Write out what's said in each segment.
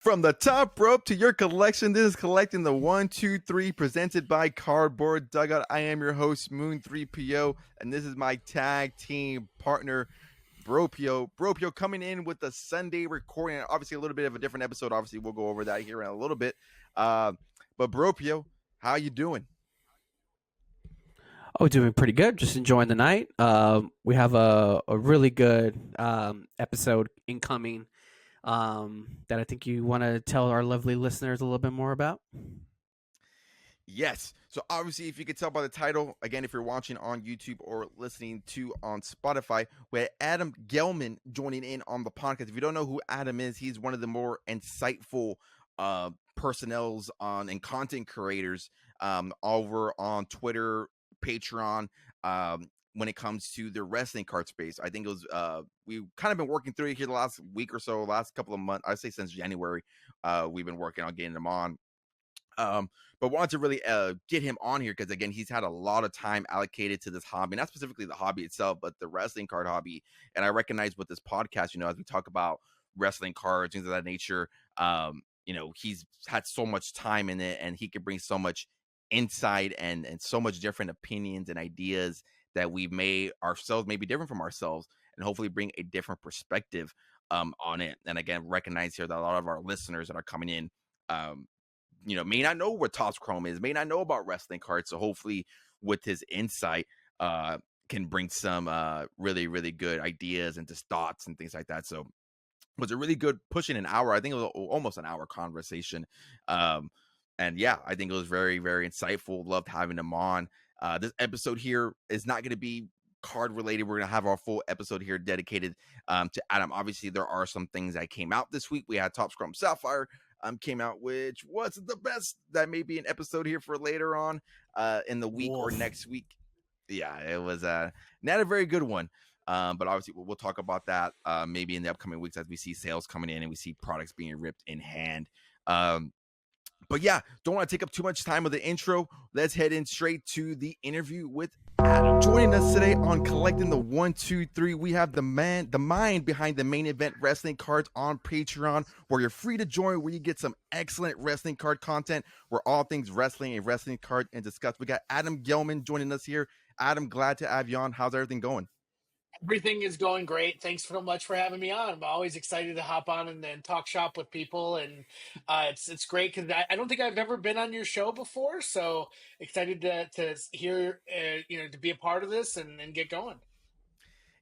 From the top rope to your collection, this is Collecting the 1, 2, 3 presented by Cardboard Dugout. I am your host, Moon 3PO, and this is my tag team partner, BroPo. BroPo coming in with the Sunday recording. Obviously, a little bit of a different episode. Obviously, we'll go over that here in a little bit. But BroPo, how you doing? Oh, doing pretty good. Just enjoying the night. We have a really good episode incoming that I think you want to tell our lovely listeners a little bit more about. Yes. So obviously, if you could tell by the title, again, if you're watching on YouTube or listening to on Spotify, we had Adam Gelman joining in on the podcast. If you don't know who Adam is, he's one of the more insightful personnels on and content creators over on Twitter, Patreon, when it comes to the wrestling card space. I think it was we've kind of been working through it here the last week or so, last couple of months. I'd say since January, we've been working on getting them on. But wanted to really get him on here because again, he's had a lot of time allocated to this hobby, not specifically the hobby itself, but the wrestling card hobby. And I recognize with this podcast, as we talk about wrestling cards, things of that nature, he's had so much time in it, and he could bring so much insight and so much different opinions and ideas that we may ourselves may be different from ourselves, and hopefully bring a different perspective on it. And again, recognize here that a lot of our listeners that are coming in may not know what Topps Chrome is, may not know about wrestling cards. So hopefully with his insight, can bring some really, really good ideas and just thoughts and things like that. So it was a really good pushing an hour. I think it was almost an hour conversation. And yeah, I think it was very, very insightful. Loved having him on. This episode here is not going to be card related. We're going to have our full episode here dedicated to Adam. Obviously, there are some things that came out this week. We had Topps Chrome Sapphire came out, which wasn't the best. That may be an episode here for later on in the week or next week. Yeah, it was not a very good one. But obviously, we'll talk about that maybe in the upcoming weeks as we see sales coming in and we see products being ripped in hand. But yeah, don't want to take up too much time with the intro. Let's head in straight to the interview with Adam. Joining us today on Collecting the 1, 2, 3, we have the mind behind the Main Event Wrestling Cards on Patreon, where you're free to join, where you get some excellent wrestling card content, where all things wrestling and wrestling card and discuss. We got Adam Gelman joining us here. Adam, glad to have you on. How's everything going? Everything is going great. Thanks so much for having me on. I'm always excited to hop on and then talk shop with people, and it's great because I don't think I've ever been on your show before. So excited to hear to be a part of this and get going.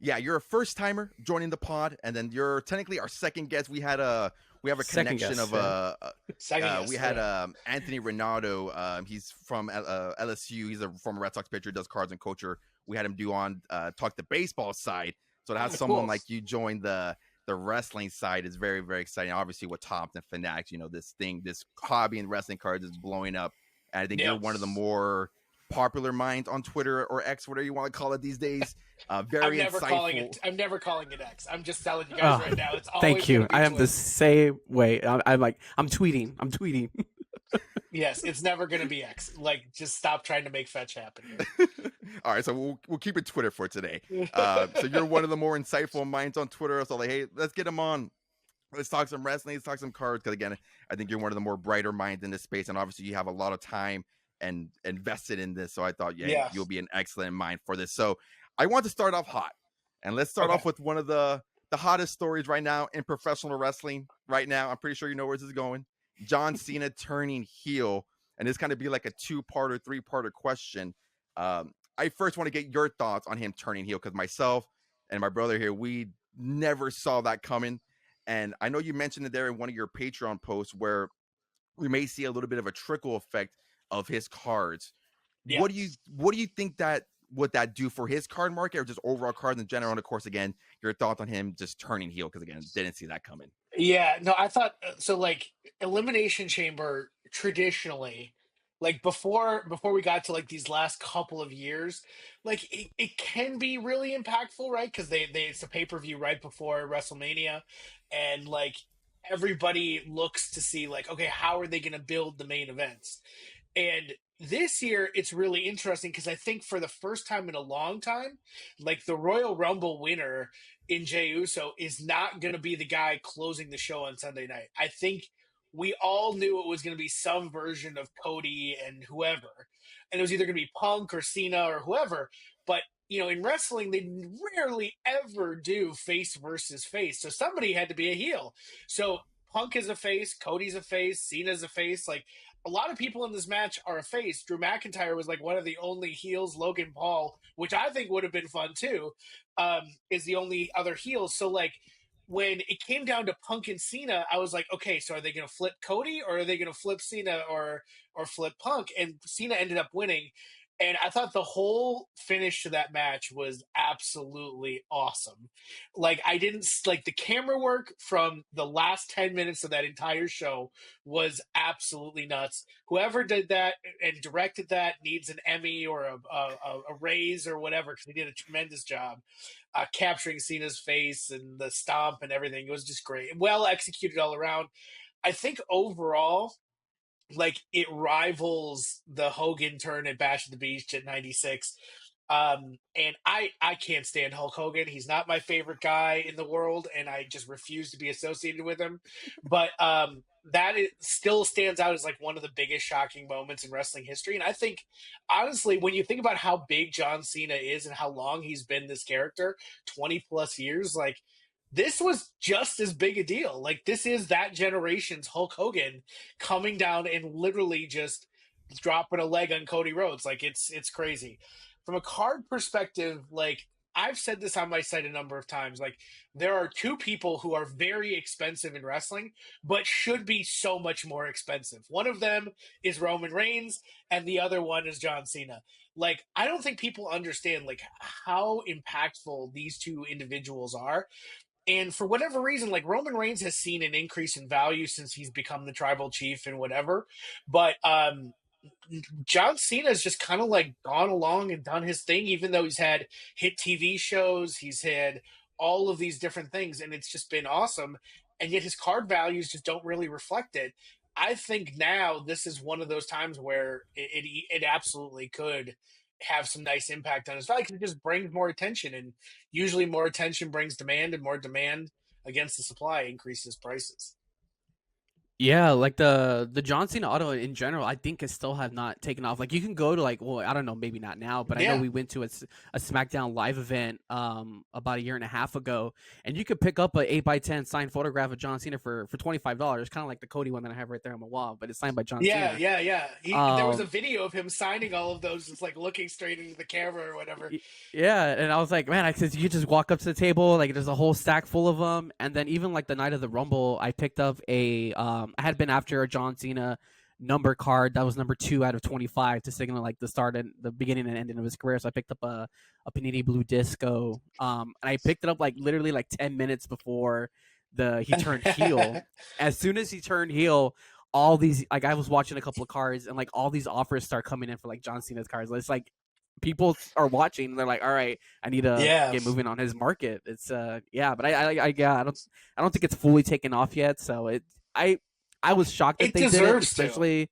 Yeah, you're a first timer joining the pod, and then you're technically our second guest. We have a connection guest, we had Anthony Renato. He's from LSU. He's a former Red Sox pitcher, does cards and culture. We had him do on talk the baseball side. So to have someone like you join the wrestling side is very, very exciting. Obviously with Topps and Fanatics, this hobby in wrestling cards is blowing up. And I think you're one of the more popular minds on Twitter or X, whatever you want to call it these days. Very insightful. I'm never calling it X. I'm just telling you guys right now. It's always thank you. I am Twitter. the same way. I'm tweeting. Yes, it's never going to be X. Like, just stop trying to make fetch happen here. All right, so we'll keep it Twitter for today. So you're one of the more insightful minds on Twitter. So like, hey, let's get him on. Let's talk some wrestling. Let's talk some cards. Because again, I think you're one of the more brighter minds in this space, and obviously you have a lot of time and invested in this. So I thought, you'll be an excellent mind for this. So I want to start off hot, and let's start off with one of the hottest stories right now in professional wrestling. Right now, I'm pretty sure you know where this is going. John Cena turning heel, and this kind of be like a 2-part, 3-part question. I first want to get your thoughts on him turning heel, because myself and my brother here, we never saw that coming. And I know you mentioned it there in one of your Patreon posts where we may see a little bit of a trickle effect of his cards. Yes. What do you think that would that do for his card market, or just overall cards in general? And of course, again, your thoughts on him just turning heel, because again, didn't see that coming. Yeah, no, I thought so. Like, Elimination Chamber traditionally, like before we got to like these last couple of years, like it can be really impactful, right? Because they it's a pay-per-view right before WrestleMania, and like everybody looks to see like, okay, how are they going to build the main events? And this year, it's really interesting because I think for the first time in a long time, like the Royal Rumble winner in Jey Uso is not going to be the guy closing the show on Sunday night. I think we all knew it was going to be some version of Cody and whoever, and it was either going to be Punk or Cena or whoever. But in wrestling, they rarely ever do face versus face, so somebody had to be a heel. So Punk is a face, Cody's a face, Cena's a face. Like, a lot of people in this match are a face. Drew McIntyre was like one of the only heels. Logan Paul, which I think would have been fun too, is the only other heel. So like, when it came down to Punk and Cena, I was like, okay, so are they going to flip Cody or are they going to flip Cena or flip Punk? And Cena ended up winning. And I thought the whole finish to that match was absolutely awesome. Like, I didn't like the camera work from the last 10 minutes of that entire show was absolutely nuts. Whoever did that and directed that needs an Emmy or a raise or whatever, because they did a tremendous job capturing Cena's face and the stomp and everything. It was just great. Well executed all around. I think overall, like, it rivals the Hogan turn at Bash at the Beach at '96. And I can't stand Hulk Hogan. He's not my favorite guy in the world, and I just refuse to be associated with him. But still stands out as like one of the biggest shocking moments in wrestling history. And I think, honestly, when you think about how big John Cena is and how long he's been this character, 20 plus years, like, this was just as big a deal. Like, this is that generation's Hulk Hogan coming down and literally just dropping a leg on Cody Rhodes. Like, it's crazy. From a card perspective, like, I've said this on my site a number of times. Like, there are two people who are very expensive in wrestling, but should be so much more expensive. One of them is Roman Reigns, and the other one is John Cena. Like, I don't think people understand like how impactful these two individuals are. And for whatever reason, like, Roman Reigns has seen an increase in value since he's become the tribal chief and whatever. But John Cena's just kind of like gone along and done his thing, even though he's had hit TV shows, he's had all of these different things, and it's just been awesome. And yet his card values just don't really reflect it. I think now this is one of those times where it absolutely could have some nice impact on his value, because it just brings more attention, and usually more attention brings demand, and more demand against the supply increases prices. Yeah, like the John Cena auto in general, I think it still have not taken off. Like, you can go to, like, well, I don't know, maybe not now, but I know Yeah. we went to a SmackDown live event about a year and a half ago, and you could pick up a 8x10 signed photograph of John Cena for $25, kind of like the Cody one that I have right there on my wall, but it's signed by John Yeah, Cena. yeah, yeah. There was a Um, video of him signing all of those, just like looking straight into the camera or whatever. Yeah, and I was like, man, cause you just walk up to the table, like, there's a whole stack full of them, and then even like the night of the Rumble, I picked up I had been after a John Cena number card that was number 2 out of 25 to signal like the start and the beginning and ending of his career. So I picked up a Panini Blue Disco, and I picked it up like literally like 10 minutes before he turned heel. As soon as he turned heel, all these, like, I was watching a couple of cards, and like all these offers start coming in for like John Cena's cards. It's like people are watching, and they're like, all right, I need to Yeah. get moving on his market. It's yeah, but I don't think it's fully taken off yet. So I was shocked that It they did it, deserves to. especially,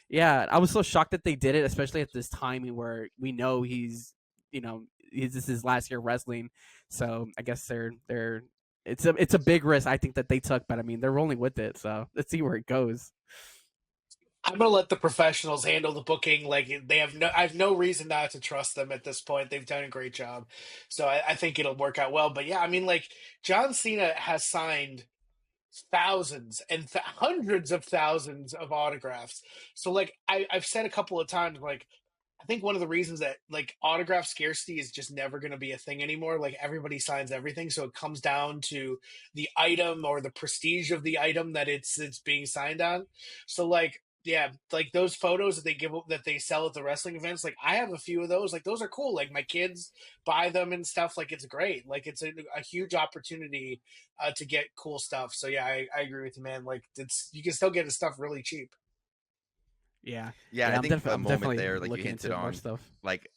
yeah, I was so shocked that they did it, especially at this timing where we know he's, this is his last year wrestling. So I guess it's a big risk, I think, that they took, but I mean, they're rolling with it, so let's see where it goes. I'm gonna let the professionals handle the booking. Like, I have no reason not to trust them at this point. They've done a great job, so I think it'll work out well. But yeah, I mean, like, John Cena has signed thousands and hundreds of thousands of autographs. So like, I've said a couple of times, like, I think one of the reasons that like autograph scarcity is just never going to be a thing anymore. Like, everybody signs everything, so it comes down to the item or the prestige of the item that it's being signed on. So like, yeah, like those photos that they sell at the wrestling events, like, I have a few of those. Like, those are cool. Like, my kids buy them and stuff. Like, it's great. Like, it's a huge opportunity to get cool stuff. So yeah, I agree with you, man. Like, you can still get the stuff really cheap. Yeah, Yeah, and I I'm, think a I'm moment definitely there, like you looking hinted into more on, stuff. like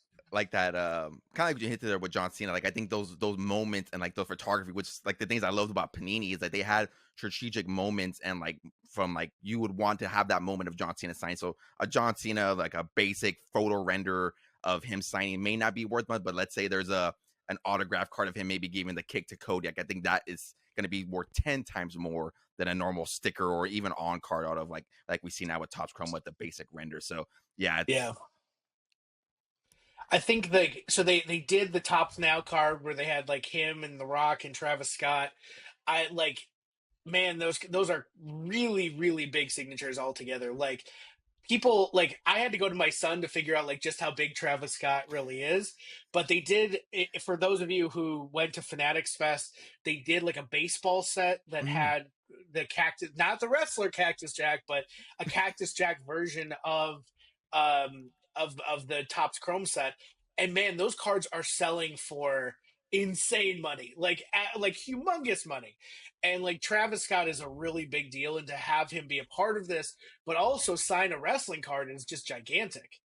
that, kind of like you hinted there with John Cena. Like, I think those moments and like the photography, which, like, the things I loved about Panini is that they had strategic moments, and like from like you would want to have that moment of John Cena signing. So a John Cena, like a basic photo render of him signing may not be worth much, but let's say there's a an autograph card of him maybe giving the kick to Kodiak. I think that is going to be worth 10 times more than a normal sticker or even on card out of like we see now with Topps Chrome with the basic render. So yeah, Yeah. I think they did the Tops Now card where they had like him and The Rock and Travis Scott. I like, man, those are really, really big signatures altogether. Like, people, like, I had to go to my son to figure out like just how big Travis Scott really is. But they did, for those of you who went to Fanatics Fest, they did like a baseball set that had the cactus, not the wrestler Cactus Jack, but a Cactus Jack version of the Topps Chrome set. And man, those cards are selling for insane money, like humongous money. And like Travis Scott is a really big deal, and to have him be a part of this but also sign a wrestling card is just gigantic.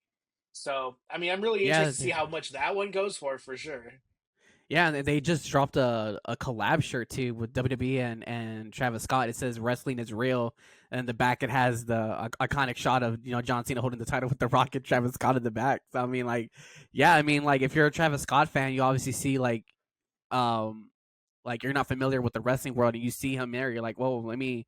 So, I mean, I'm really Yeah, interested to see how much that one goes for sure. yeah, and they just dropped a collab shirt too with WWE and Travis Scott. It says "Wrestling is real," and in the back it has the iconic shot of John Cena holding the title with the Rock and Travis Scott in the back. So I mean, like, yeah, I mean, like if you're a Travis Scott fan, you obviously see um like you're not familiar with the wrestling world and you see him there, you're like, whoa, let me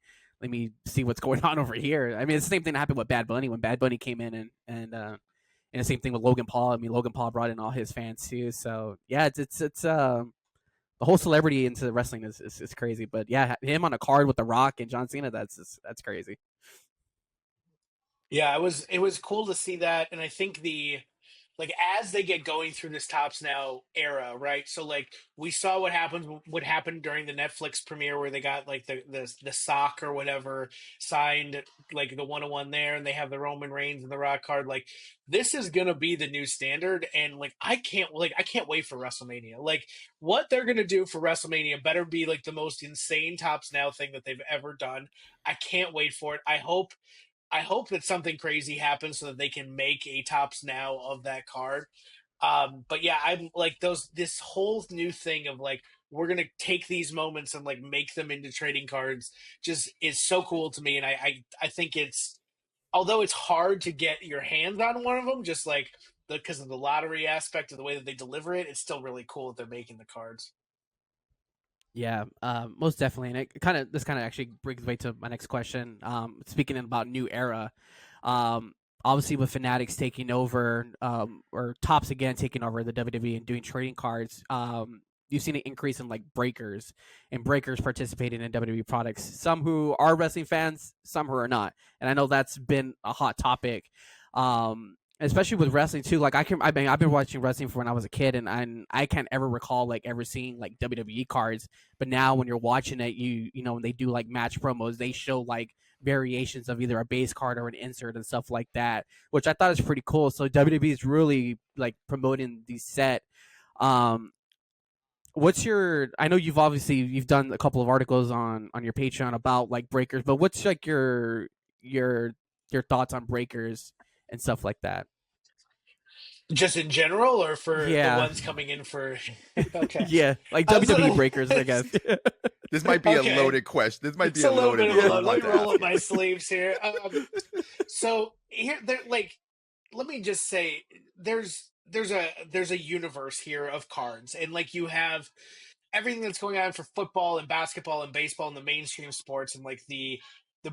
see what's going on over here. I mean, it's the same thing that happened with Bad Bunny when Bad Bunny came in and the same thing with Logan Paul. I mean, Logan Paul brought in all his fans too. So yeah, it's the whole celebrity into wrestling is crazy. But yeah, him on a card with The Rock and John Cena, that's crazy. Yeah, it was cool to see that, and I think like as they get going through this Tops Now era, right? So like we saw what happened during the Netflix premiere where they got like the sock or whatever signed, like the 101 there, and they have the Roman Reigns and the Rock card. Like, this is gonna be the new standard, and like I can't wait for WrestleMania. Like, what they're gonna do for WrestleMania better be like the most insane Tops Now thing that they've ever done. I can't wait for it. I hope that something crazy happens so that they can make a Tops Now of that card. But yeah, I'm like this whole new thing of like we're gonna take these moments and like make them into trading cards just is so cool to me, and I think it's, although it's hard to get your hands on one of them, just like because of the lottery aspect of the way that they deliver it, it's still really cool that they're making the cards. Yeah, most definitely, and this kind of actually brings me to my next question. Speaking about new era, obviously with Fanatics taking over, or Tops again taking over the WWE and doing trading cards, you've seen an increase in like breakers and breakers participating in WWE products. Some who are wrestling fans, some who are not, and I know that's been a hot topic. Especially with wrestling too. Like I've been watching wrestling for when I was a kid, and I can't ever recall like ever seeing like WWE cards. But now when you're watching it, when they do like match promos, they show like variations of either a base card or an insert and stuff like that, which I thought is pretty cool. So WWE is really like promoting the set. Um, what's your? I know you've done a couple of articles on your Patreon about like breakers, but what's like your your thoughts on breakers and stuff like that? Just in general, or for the Yeah. ones coming in for? Okay, Yeah, like I was WWE breakers, I guess. This might be a okay. loaded question. This might be It's a a little loaded bit of one. a I'm load. Let about me to roll ask up you. my sleeves here. So here, let me just say, there's a universe here of cards, and like you have everything that's going on for football and basketball and baseball and the mainstream sports, and like the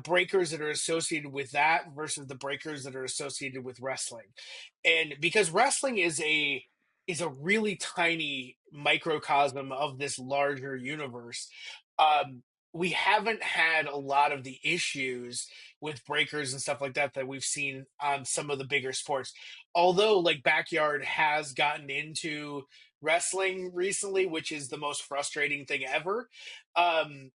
breakers that are associated with that versus the breakers that are associated with wrestling. And because wrestling is a really tiny microcosm of this larger universe, um we haven't had a lot of the issues with breakers and stuff like that we've seen on some of the bigger sports. Although like Backyard has gotten into wrestling recently, which is the most frustrating thing ever. Um,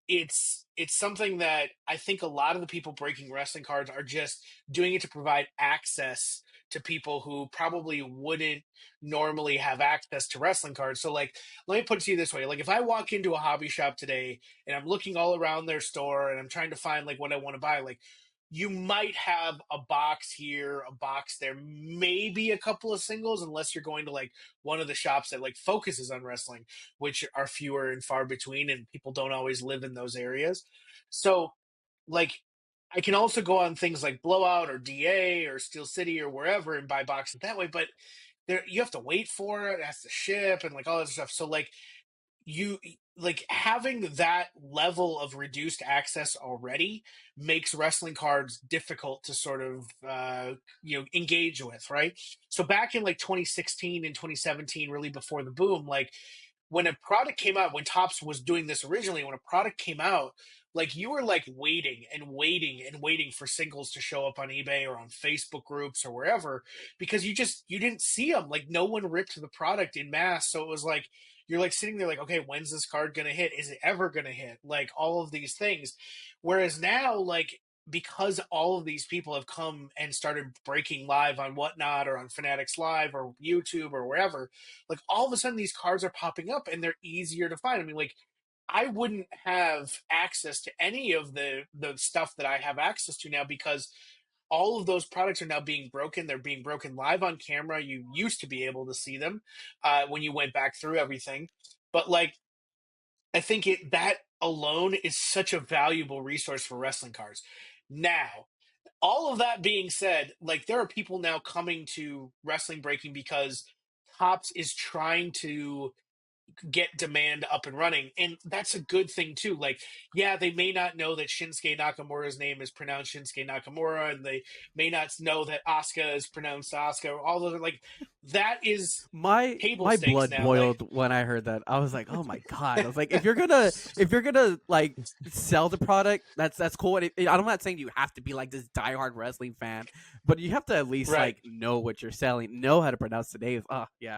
it's something that I think a lot of the people breaking wrestling cards are just doing it to provide access to people who probably wouldn't normally have access to wrestling cards. So like, let me put it to you this way. Like, if I walk into a hobby shop today and I'm looking all around their store and I'm trying to find like what I want to buy, like, you might have a box here, a box there, maybe a couple of singles, unless you're going to like one of the shops that like focuses on wrestling, which are fewer and far between, and people don't always live in those areas. So, like, I can also go on things like Blowout or DA or Steel City or wherever and buy boxes that way. But you have to wait for it. It has to ship and like all this stuff. So like you like having that level of reduced access already makes wrestling cards difficult to sort of engage with, right? So back in like 2016 and 2017, really before the boom, like when a product came out, when Topps was doing this originally, when a product came out, like you were like waiting and waiting and waiting for singles to show up on eBay or on Facebook groups or wherever, because you didn't see them. Like no one ripped the product in mass, so it was like you're like sitting there like, okay, when's this card gonna hit? Is it ever gonna hit? Like all of these things. Whereas now, like because all of these people have come and started breaking live on Whatnot or on Fanatics Live or YouTube or wherever, like all of a sudden these cards are popping up and they're easier to find. I mean, like I wouldn't have access to any of the stuff that I have access to now because all of those products are now being broken. They're being broken live on camera. You used to be able to see them when you went back through everything, but like I think that alone is such a valuable resource for wrestling cards. Now, all of that being said, like there are people now coming to wrestling breaking because Topps is trying to get demand up and running. And that's a good thing too. Like, yeah, they may not know that Shinsuke Nakamura's name is pronounced Shinsuke Nakamura, and they may not know that Asuka is pronounced Asuka. All those like that is table My stakes blood now. Like, boiled when I heard that. I was like, "Oh my god!" I was like, "If you're gonna like sell the product, that's cool." I'm not saying you have to be like this diehard wrestling fan, but you have to at least right. like know what you're selling, know how to pronounce the names. Oh yeah,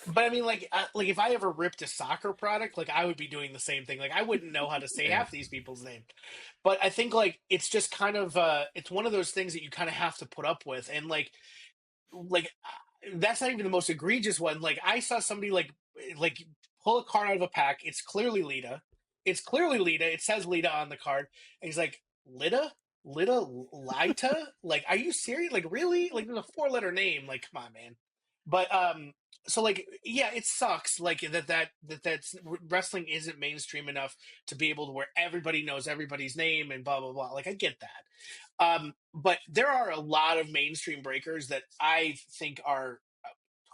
But I mean, like if I ever ripped a soccer product, like I would be doing the same thing. Like I wouldn't know how to say yeah. half these people's name. But I think like it's just kind of it's one of those things that you kind of have to put up with. And like that's not even the most egregious one. Like I saw somebody like pull a card out of a pack. It's clearly Lita. It's clearly Lita. It says Lita on the card. And he's like, Lita? Lita? Lita? Like, are you serious? Like, really? Like, there's a 4-letter name. Like, come on, man. But so like yeah, it sucks like that's wrestling isn't mainstream enough to be able to where everybody knows everybody's name and blah blah blah. Like I get that. But there are a lot of mainstream breakers that I think are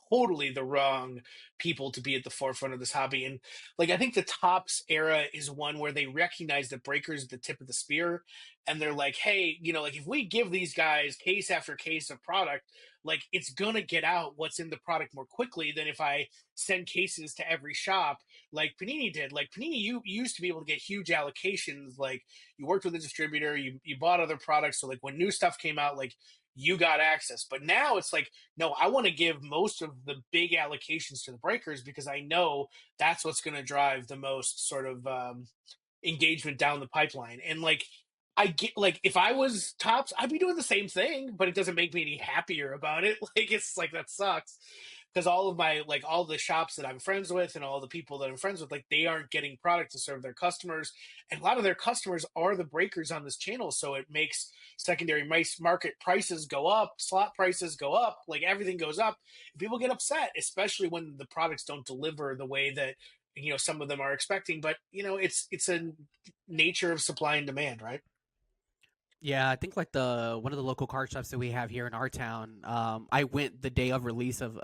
totally the wrong people to be at the forefront of this hobby. And like I think the Topps era is one where they recognize that breakers at the tip of the spear, and they're like, hey, like if we give these guys case after case of product, like it's gonna get out what's in the product more quickly than if I send cases to every shop like Panini did. Like Panini, you used to be able to get huge allocations. Like you worked with a distributor, you bought other products, so like when new stuff came out, like you got access. But now it's like, no, I want to give most of the big allocations to the breakers because I know that's what's going to drive the most sort of engagement down the pipeline. And like, I get like if I was Topps, I'd be doing the same thing, but it doesn't make me any happier about it. Like it's like that sucks because all of my like all the shops that I'm friends with and all the people that I'm friends with, like they aren't getting product to serve their customers, and a lot of their customers are the breakers on this channel, so it makes secondary market prices go up, slot prices go up, like everything goes up. And people get upset, especially when the products don't deliver the way that some of them are expecting. But it's a nature of supply and demand, right? Yeah, I think like the one of the local card shops that we have here in our town. I went the day of release of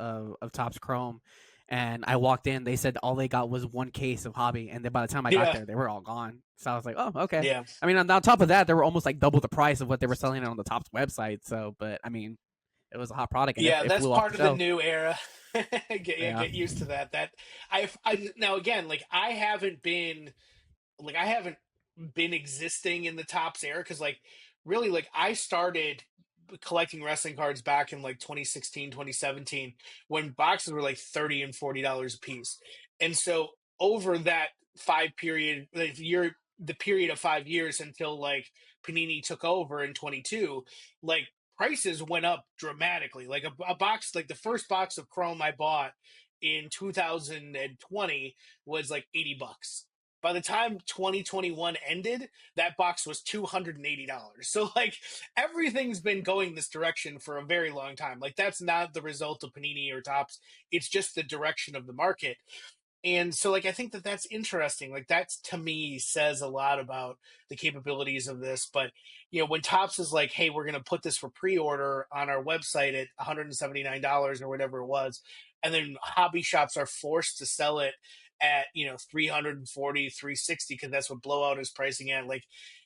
Topps Chrome, and I walked in. They said all they got was one case of hobby, and then by the time I got Yeah, there, they were all gone. So I was like, oh, okay. yeah. I mean, on top of that, they were almost like double the price of what they were selling it on the Topps website. So, but I mean, it was a hot product, and Yeah, it that's flew off the part of the shelf. new era. Yeah. Get used to that. That I now again, like I haven't been existing in the Topps era because like really like I started collecting wrestling cards back in like 2016, 2017 when boxes were like 30 and $40 a piece. And so over that the period of 5 years until like Panini took over in 22, like prices went up dramatically. Like a box, like the first box of Chrome I bought in 2020 was like $80. By the time 2021 ended, that box was $280. So like everything's been going this direction for a very long time. Like that's not the result of Panini or Topps. It's just the direction of the market. And so like I think that that's interesting. Like that's to me says a lot about the capabilities of this. But when Topps is like, hey, we're going to put this for pre-order on our website at $179 or whatever it was, and then hobby shops are forced to sell it at 340, 360 because that's what Blowout is pricing at. Like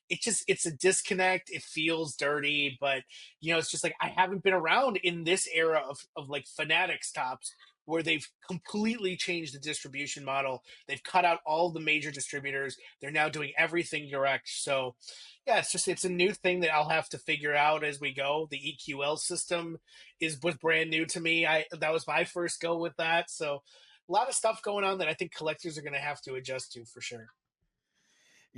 it's a disconnect. It feels dirty, but it's just like I haven't been around in this era of like Fanatics Topps where they've completely changed the distribution model. They've cut out all the major distributors. They're now doing everything direct. So yeah, it's a new thing that I'll have to figure out as we go. The EQL system was brand new to me. That was my first go with that. So a lot of stuff going on that I think collectors are going to have to adjust to for sure.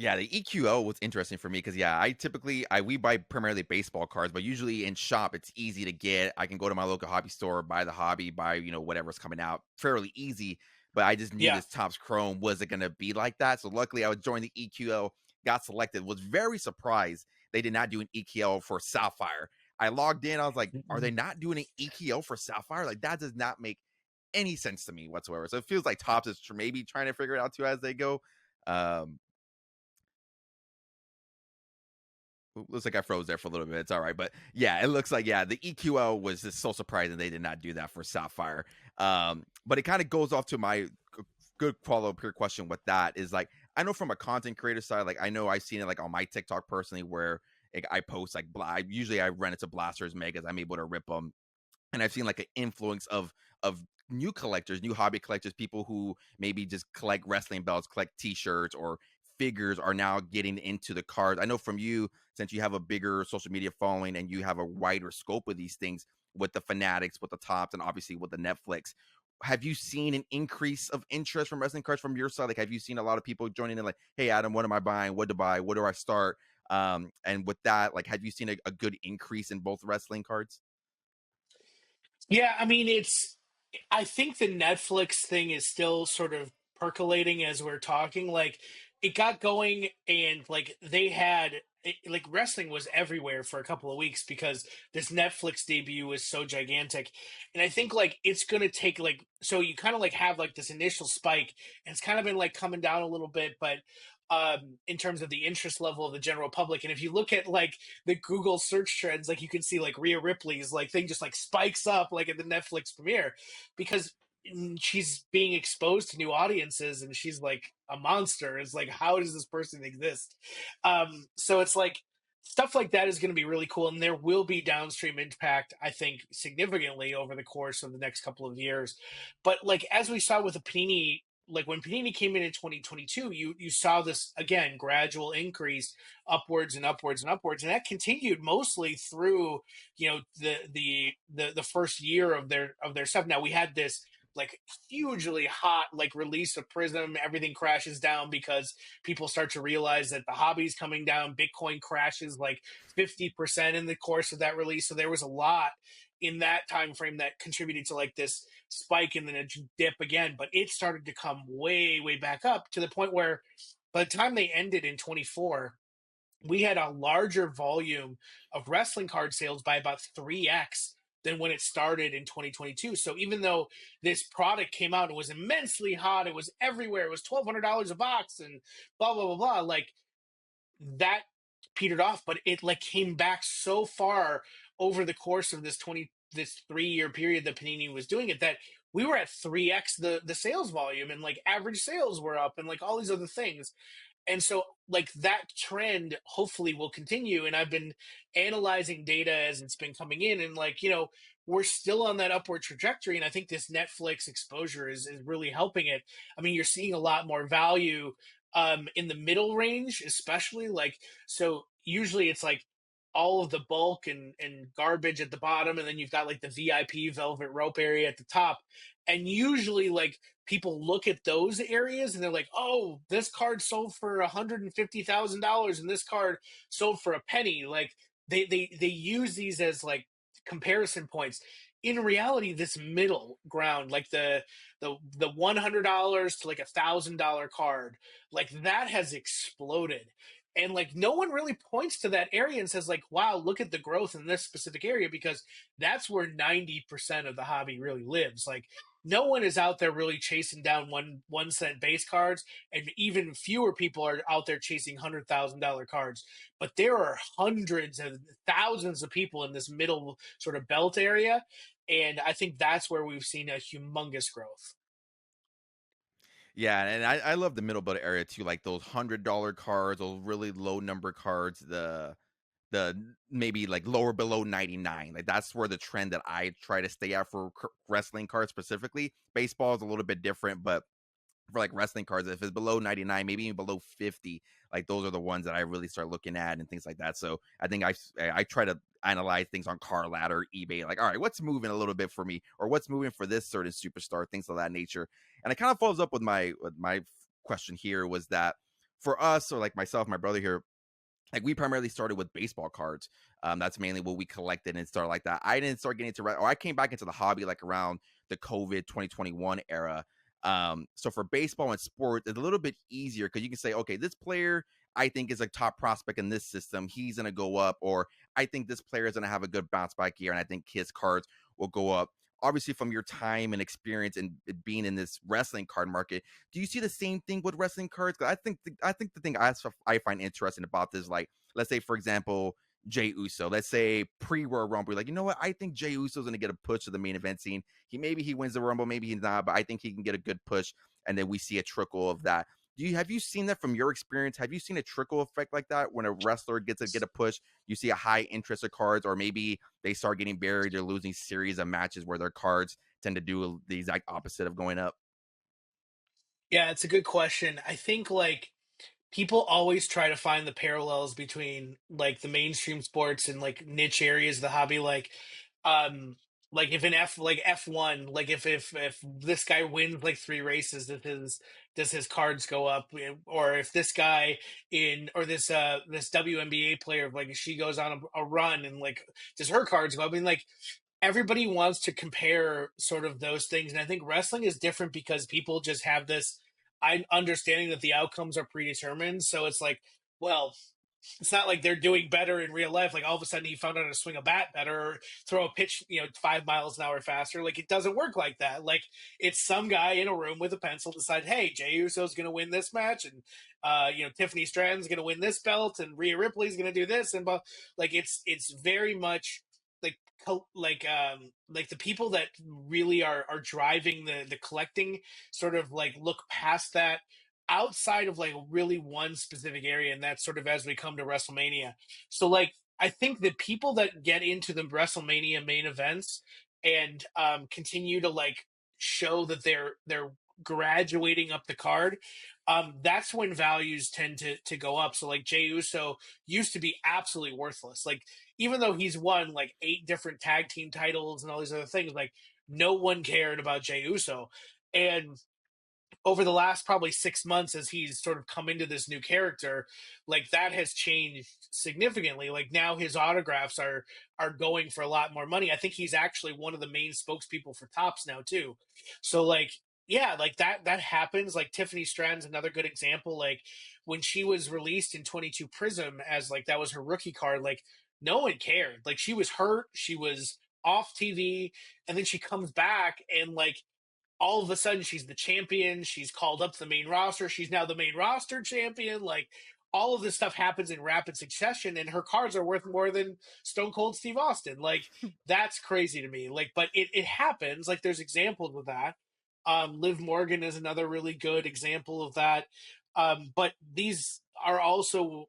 Yeah, the EQO was interesting for me because I typically we buy primarily baseball cards, but usually in shop it's easy to get. I can go to my local hobby store, buy the hobby, buy whatever's coming out, fairly easy. But I just knew Yeah. this Topps Chrome wasn't gonna be like that. So luckily, I was joined the EQO, got selected. Was very surprised they did not do an EQO for Sapphire. I logged in, I was like, are they not doing an EQO for Sapphire? Like that does not make any sense to me whatsoever. So it feels like Topps is maybe trying to figure it out too as they go. Looks like I froze there for a little bit. It's all right, but yeah, it looks like the EQO was just so surprising they did not do that for Sapphire. But it kind of goes off to my good follow up here question. With that is like, I know from a content creator side, like I know I've seen it like on my TikTok personally, where like, I post like usually I run into blasters megas. I'm able to rip them, and I've seen like an influence of new collectors, new hobby collectors, people who maybe just collect wrestling belts, collect T-shirts or figures, are now getting into the cards. I know from you, since you have a bigger social media following and you have a wider scope of these things with the Fanatics, with the Topps, and obviously with the Netflix. Have you seen an increase of interest from wrestling cards from your side? Like, have you seen a lot of people joining in? Like, hey, Adam, what am I buying? What to buy? Where do I start? And with that, like, have you seen a good increase in both wrestling cards? Yeah, I mean, I think the Netflix thing is still sort of percolating as we're talking. Like, it got going, and like like wrestling was everywhere for a couple of weeks because this Netflix debut was so gigantic. And I think like it's gonna take like so you kind of like have like this initial spike, and it's kind of been like coming down a little bit, but in terms of the interest level of the general public. And if you look at like the Google search trends, like you can see like Rhea Ripley's like thing just like spikes up like at the Netflix premiere because she's being exposed to new audiences and she's like a monster. It's like, how does this person exist? So it's like stuff like that is going to be really cool, and there will be downstream impact, I think, significantly over the course of the next couple of years. But like as we saw with the Panini, like when Panini came in 2022, you saw this again gradual increase upwards and upwards and upwards, and that continued mostly through the first year of their stuff. Now we had this like hugely hot like release of Prism. Everything crashes down because people start to realize that the hobby's coming down. Bitcoin crashes like 50% in the course of that release. So there was a lot in that time frame that contributed to like this spike and then a dip again. But it started to come way, way back up to the point where by the time they ended in 24, we had a larger volume of wrestling card sales by about 3x than when it started in 2022. So even though this product came out and was immensely hot, it was everywhere, it was $1,200 a box and blah, blah, blah, blah, like that petered off, but it like came back so far over the course of this 3-year period that Panini was doing it that we were at 3x the sales volume, and like average sales were up and like all these other things. And so like that trend hopefully will continue, and I've been analyzing data as it's been coming in, and like we're still on that upward trajectory, and I think this Netflix exposure is really helping it. I mean, you're seeing a lot more value in the middle range, especially like, so usually it's like all of the bulk and garbage at the bottom, and then you've got like the VIP velvet rope area at the top, and usually like people look at those areas and they're like, oh, this card sold for $150,000 and this card sold for a penny. Like they use these as like comparison points. In reality, this middle ground, like the $100 to like $1,000 card, like that has exploded. And like no one really points to that area and says like, wow, look at the growth in this specific area, because that's where 90% of the hobby really lives. Like no one is out there really chasing down 1 cent base cards, and even fewer people are out there chasing $100,000 cards. But there are hundreds and thousands of people in this middle sort of belt area, and I think that's where we've seen a humongous growth. Yeah, and I love the middle belt area too, like those $100 cards, those really low number cards, the maybe like lower below 99. Like that's where the trend that I try to stay at for wrestling cards specifically. Baseball is a little bit different, but for like wrestling cards, if it's below 99, maybe even below 50, like those are the ones that I really start looking at and things like that. So I think I try to analyze things on Car Ladder, eBay, like, all right, what's moving a little bit for me, or what's moving for this certain superstar, things of that nature. And it kind of follows up with my question here was that for us, or like myself, my brother here, like we primarily started with baseball cards. That's mainly what we collected and started like that. I didn't start getting into I came back into the hobby like around the COVID 2021 era. So for baseball and sports, it's a little bit easier because you can say, okay, this player I think is a top prospect in this system. He's gonna go up, or I think this player is gonna have a good bounce back year, and I think his cards will go up. Obviously, from your time and experience and being in this wrestling card market, do you see the same thing with wrestling cards? 'Cause I think the thing I find interesting about this, like, let's say for example, Jay Uso. Let's say pre-Royal Rumble, like, you know what? I think Jay Uso's gonna get a push to the main event scene. He wins the Rumble, maybe he's not, but I think he can get a good push, and then we see a trickle of that. Have you seen that from your experience? Have you seen a trickle effect like that when a wrestler gets to get a push? You see a high interest of cards, or maybe they start getting buried or losing series of matches where their cards tend to do the exact opposite of going up. Yeah, it's a good question. I think like people always try to find the parallels between like the mainstream sports and like niche areas of the hobby, um like if an F1, like if this guy wins like 3 races, does his cards go up? Or if this guy in or this WNBA player, like she goes on a run, and like does her cards go up? I mean, like everybody wants to compare sort of those things, and I think wrestling is different because people just have this understanding that the outcomes are predetermined. So it's like, well, it's not like they're doing better in real life. Like all of a sudden he found out how to swing a bat better, or throw a pitch, 5 miles an hour faster. Like it doesn't work like that. Like it's some guy in a room with a pencil decide, hey, Jey Uso's going to win this match, and Tiffany Stratton's going to win this belt, and Rhea Ripley's going to do this, and like it's very much like like the people that really are driving the collecting sort of like look past that outside of like really one specific area, and that's sort of as we come to WrestleMania. So like I think the people that get into the WrestleMania main events and continue to like show that they're graduating up the card, that's when values tend to go up. So like Jey Uso used to be absolutely worthless. Like even though he's won like 8 different tag team titles and all these other things, like no one cared about Jey Uso. And over the last probably 6 months, as he's sort of come into this new character, like that has changed significantly. Like now his autographs are going for a lot more money. I think he's actually one of the main spokespeople for Topps now too. So like yeah, like that happens. Like Tiffany Stratton's another good example. Like when she was released in 22 Prism as like that was her rookie card, like no one cared. Like she was hurt, she was off TV, and then she comes back, and like all of a sudden she's the champion. She's called up to the main roster. She's now the main roster champion. Like all of this stuff happens in rapid succession, and her cards are worth more than Stone Cold Steve Austin. Like that's crazy to me. Like, but it happens. Like there's examples of that. Liv Morgan is another really good example of that. But these are also,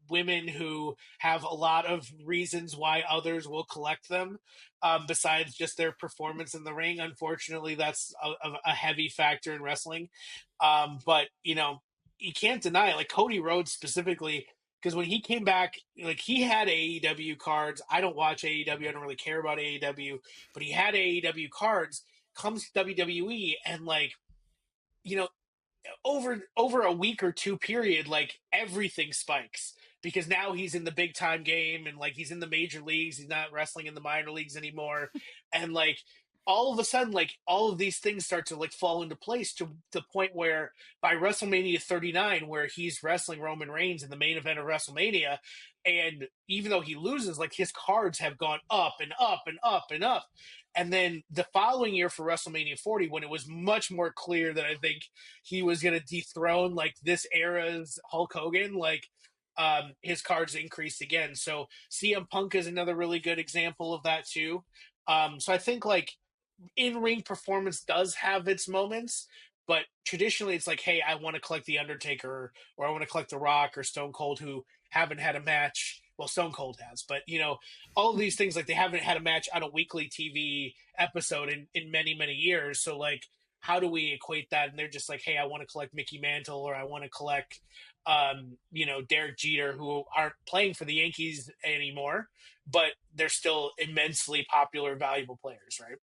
women who have a lot of reasons why others will collect them, besides just their performance in the ring. Unfortunately, that's a heavy factor in wrestling. But you can't deny it. Like Cody Rhodes specifically, because when he came back, like he had AEW cards. I don't watch AEW. I don't really care about AEW, but he had AEW cards. Comes to WWE, and like you know over a week or two period, like everything spikes because now he's in the big time game, and like he's in the major leagues. He's not wrestling in the minor leagues anymore, and like all of a sudden, like, all of these things start to like fall into place to the point where by WrestleMania 39, where he's wrestling Roman Reigns in the main event of WrestleMania, and even though he loses, like, his cards have gone up and up and up and up. And then the following year for WrestleMania 40, when it was much more clear that I think he was going to dethrone like this era's Hulk Hogan, like, his cards increased again. So CM Punk is another really good example of that too. So I think like in-ring performance does have its moments, but traditionally it's like, hey, I want to collect the Undertaker, or I want to collect the Rock or Stone Cold, who haven't had a match. Well, Stone Cold has, but you know, all of these things, like, they haven't had a match on a weekly TV episode in many, many years. So like, how do we equate that? And they're just like, hey, I want to collect Mickey Mantle, or I want to collect you know, Derek Jeter, who aren't playing for the Yankees anymore, but they're still immensely popular, valuable players, right?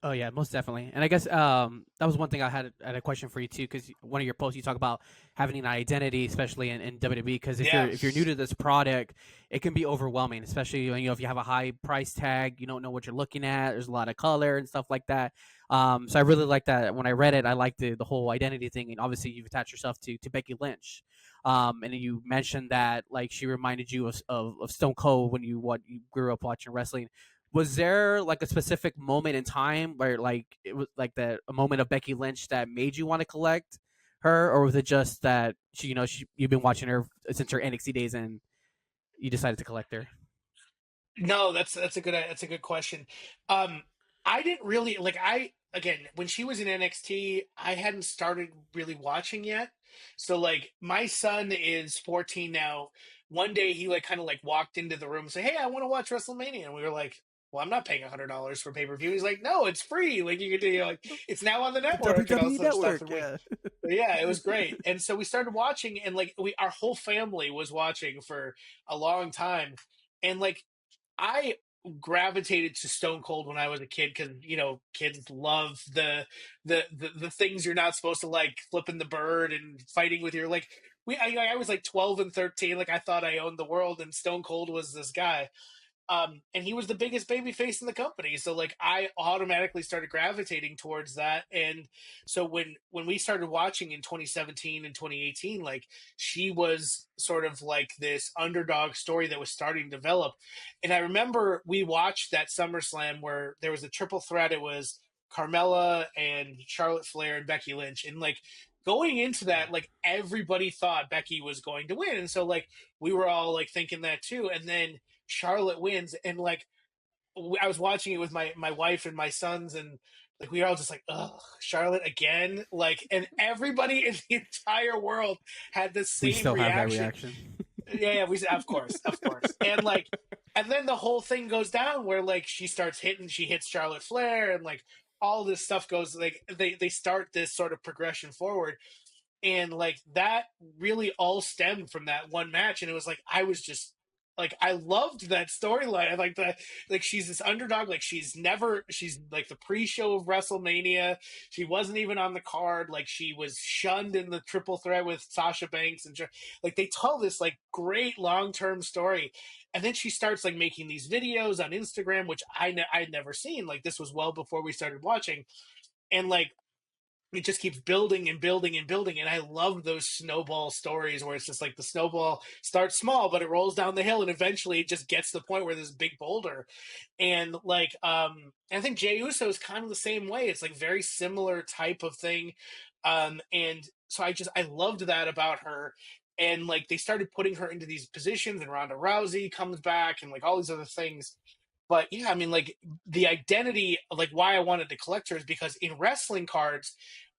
Oh yeah, most definitely. And I guess that was one thing I had a question for you too, because one of your posts you talk about having an identity, especially in WWE. Because Yeah. if you're new to this product, it can be overwhelming, especially when, you know, if you have a high price tag, you don't know what you're looking at. There's a lot of color and stuff like that. So I really like that. When I read it, I liked the whole identity thing. And obviously, you've attached yourself to Becky Lynch. And you mentioned that like she reminded you of Stone Cold when you grew up watching wrestling. Was there like a specific moment in time where like it was like a moment of Becky Lynch that made you want to collect her, or was it just that you've been watching her since her NXT days and you decided to collect her? No, that's a good question. Um, I didn't really like, I again, when she was in NXT, I hadn't started really watching yet. So like, my son is 14 now. One day he like kind of like walked into the room and said, "Hey, I want to watch WrestleMania," and we were like, "Well, I'm not paying $100 for pay-per-view." He's like, "No, it's free. Like, you can do, you know, like, it's now on the The network and all WWE this other stuff." Network, And we yeah. yeah, it was great. And so we started watching, and like, we our whole family was watching for a long time. And like, I gravitated to Stone Cold when I was a kid, because you know, kids love the things you're not supposed to like, flipping the bird and fighting with your like. I was like 12 and 13, like I thought I owned the world, and Stone Cold was this guy. And he was the biggest baby face in the company, so like, I automatically started gravitating towards that. And so when we started watching in 2017 and 2018, like, she was sort of like this underdog story that was starting to develop. And I remember we watched that SummerSlam where there was a triple threat. It was Carmella and Charlotte Flair and Becky Lynch, and like, going into that, like, everybody thought Becky was going to win, and so like, we were all like thinking that too. And then Charlotte wins, and like, I was watching it with my wife and my sons, and like, we were all just like, "Ugh, Charlotte again!" Like, and everybody in the entire world had the We same still have that reaction. reaction. Yeah, yeah, we said, of course, and like, and then the whole thing goes down where like, she hits Charlotte Flair, and like, all this stuff goes, like, they start this sort of progression forward. And like, that really all stemmed from that one match. And it was like, I was just like, I loved that storyline. I like that, like, she's this underdog, like, she's like the pre-show of WrestleMania, she wasn't even on the card, like, she was shunned in the triple threat with Sasha Banks, and like, they tell this like great long-term story. And then she starts like making these videos on Instagram, which I'd never seen. Like, this was well before we started watching. And like, it just keeps building and building and building. And I love those snowball stories where it's just like, the snowball starts small, but it rolls down the hill, and eventually it just gets to the point where there's a big boulder. And like, I think Jey Uso is kind of the same way. It's like very similar type of thing. And so I loved that about her. And like, they started putting her into these positions, and Ronda Rousey comes back, and like all these other things. But yeah, I mean, like, the identity, like, why I wanted to collect her is because in wrestling cards,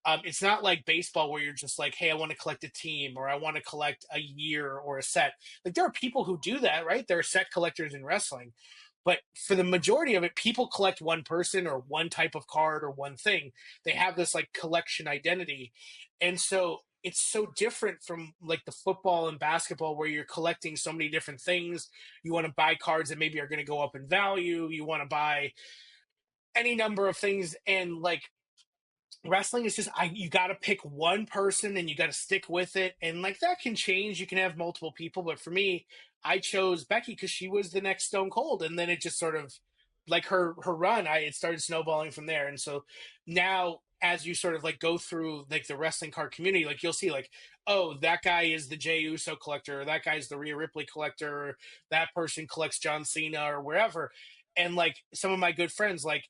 it's not like baseball where you're just like, hey, I want to collect a team, or I want to collect a year or a set. Like, there are people who do that, right? There are set collectors in wrestling. But for the majority of it, people collect one person or one type of card or one thing. They have this like collection identity. And so it's so different from like the football and basketball where you're collecting so many different things. You want to buy cards that maybe are going to go up in value. You want to buy any number of things. And like, wrestling is just, you got to pick one person and you got to stick with it. And like, that can change. You can have multiple people, but for me, I chose Becky because she was the next Stone Cold. And then it just sort of like her run, it started snowballing from there. And so now, as you sort of like go through like the wrestling card community, like you'll see like, oh, that guy is the Jey Uso collector, or that guy's the Rhea Ripley collector, or that person collects John Cena or wherever. And like some of my good friends like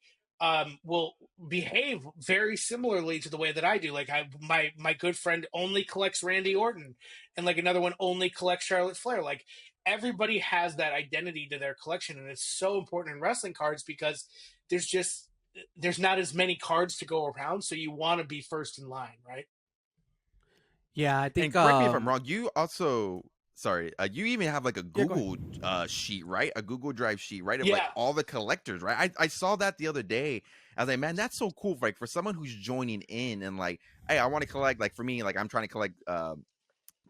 will behave very similarly to the way that I do. Like my good friend only collects Randy Orton, and like another one only collects Charlotte Flair. Like everybody has that identity to their collection, and it's so important in wrestling cards because there's not as many cards to go around, so you want to be first in line, right? Yeah, I And think correct me if I'm wrong. You also, sorry, you even have like a yeah, go ahead. Google sheet, right? A Google Drive sheet, right? Of like Yeah, all the collectors, right? I saw that the other day. I was like, man, that's so cool. Like for someone who's joining in and like, hey, I want to collect. Like for me, like I'm trying to collect.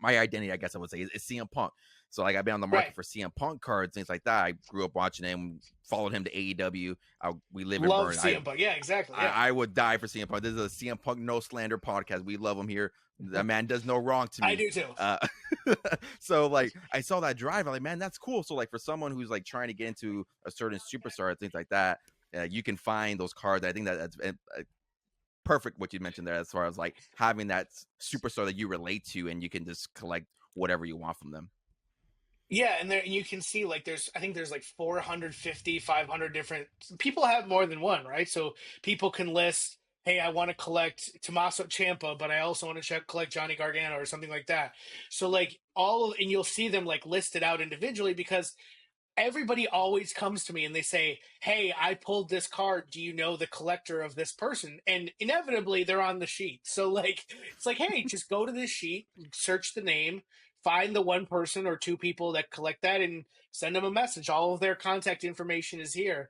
My identity, I guess I would say, is CM Punk. So like I've been on the market right. for CM Punk cards, things like that. I grew up watching him, followed him to AEW. We live and Love burn. CM Punk. Yeah, exactly. Yeah. I would die for CM Punk. This is a CM Punk no slander podcast. We love him here. The man does no wrong to me. I do too. So like I saw that drive. I'm like, man, that's cool. So like for someone who's like trying to get into a certain superstar, things like that, you can find those cards. I think that's perfect what you mentioned there, as far as like having that superstar that you relate to, and you can just collect whatever you want from them. Yeah, and there you can see like I think there's like 450, 500 different people have more than one, right? So people can list, hey, I want to collect Tommaso Ciampa, but I also want to collect Johnny Gargano or something like that. So like and you'll see them like listed out individually because everybody always comes to me and they say, hey, I pulled this card, do you know the collector of this person? And inevitably they're on the sheet. So like it's like, hey, just go to this sheet, search the name, find the one person or two people that collect that, and send them a message. All of their contact information is here.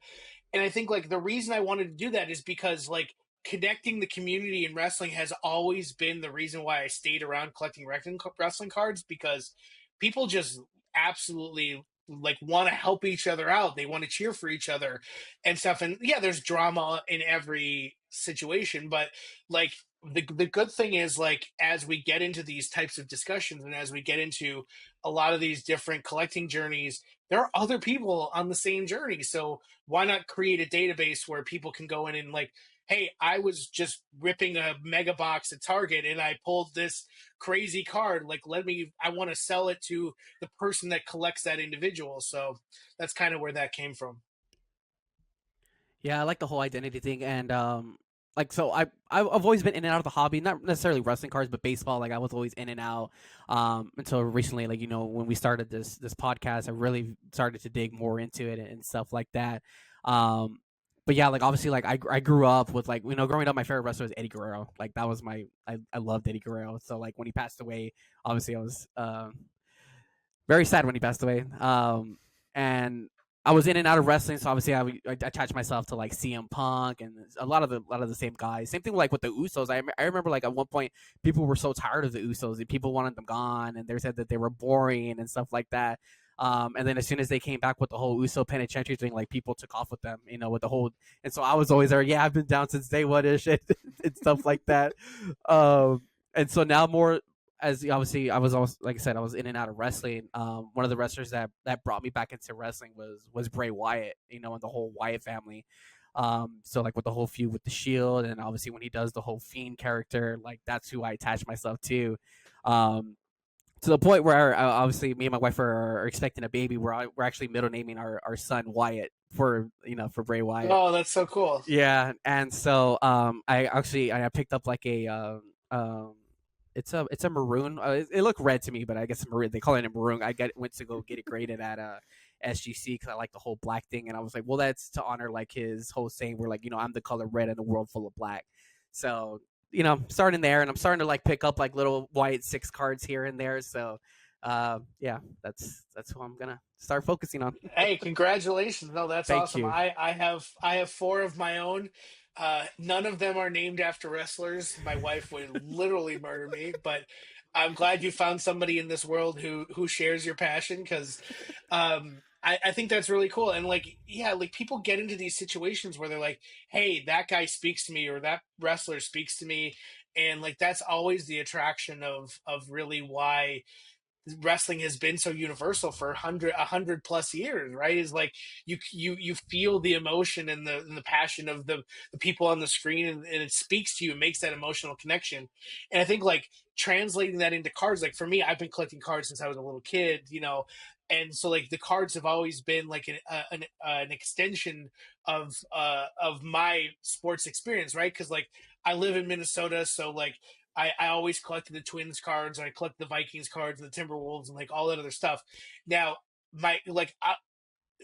And I think like the reason I wanted to do that is because like connecting the community in wrestling has always been the reason why I stayed around collecting wrestling cards, because people just absolutely like want to help each other out. They want to cheer for each other and stuff. And yeah, there's drama in every situation, but like the good thing is like as we get into these types of discussions and as we get into a lot of these different collecting journeys, there are other people on the same journey. So why not create a database where people can go in and like, hey, I was just ripping a mega box at Target and I pulled this crazy card. Like, I want to sell it to the person that collects that individual. So that's kind of where that came from. Yeah, I like the whole identity thing, and like so I've always been in and out of the hobby, not necessarily wrestling cards, but baseball. Like I was always in and out, until recently. Like when we started this podcast, I really started to dig more into it and stuff like that. Um, but yeah, like obviously, like I grew up with like growing up, my favorite wrestler was Eddie Guerrero. Like that was I loved Eddie Guerrero. So like when he passed away, obviously I was very sad when he passed away. And I was in and out of wrestling, so obviously I attached myself to like CM Punk and a lot of the same guys. Same thing like with the Usos. I remember like at one point people were so tired of the Usos and people wanted them gone, and they said that they were boring and stuff like that. And then as soon as they came back with the whole Uso penitentiary thing, like people took off with them, with the whole. And so I was always there. Yeah, I've been down since day one ish and stuff like that. And so now more as obviously I was also, like I said, I was in and out of wrestling. One of the wrestlers that brought me back into wrestling was Bray Wyatt, and the whole Wyatt family. So like with the whole feud with the Shield, and obviously when he does the whole Fiend character, like that's who I attach myself to. To the point where obviously me and my wife are expecting a baby. We're actually middle naming our son Wyatt for Bray Wyatt. Oh, that's so cool. Yeah, and so I picked up like a it's a maroon. It looked red to me, but I guess maroon. They call it a maroon. Went to go get it graded at SGC because I like the whole black thing, and I was like, well, that's to honor like his whole saying where like I'm the color red in a world full of black. So starting there, and I'm starting to like pick up like little white 6 cards here and there. So yeah, that's who I'm gonna start focusing on. Hey, congratulations. No, that's Thank awesome. you. I have 4 of my own. None of them are named after wrestlers. My wife would literally murder me, but I'm glad you found somebody in this world who shares your passion, because I think that's really cool. And like, yeah, like people get into these situations where they're like, hey, that guy speaks to me, or that wrestler speaks to me. And like, that's always the attraction of really why wrestling has been so universal for 100 plus years, right? Is like you feel the emotion and the passion of the people on the screen, and it speaks to you and makes that emotional connection. And I think like translating that into cards, like for me, I've been collecting cards since I was a little kid, and so like the cards have always been like an extension of my sports experience, right? Because like I live in Minnesota, so like I always collected the Twins cards, and I collect the Vikings cards, and the Timberwolves, and like all that other stuff. Now, my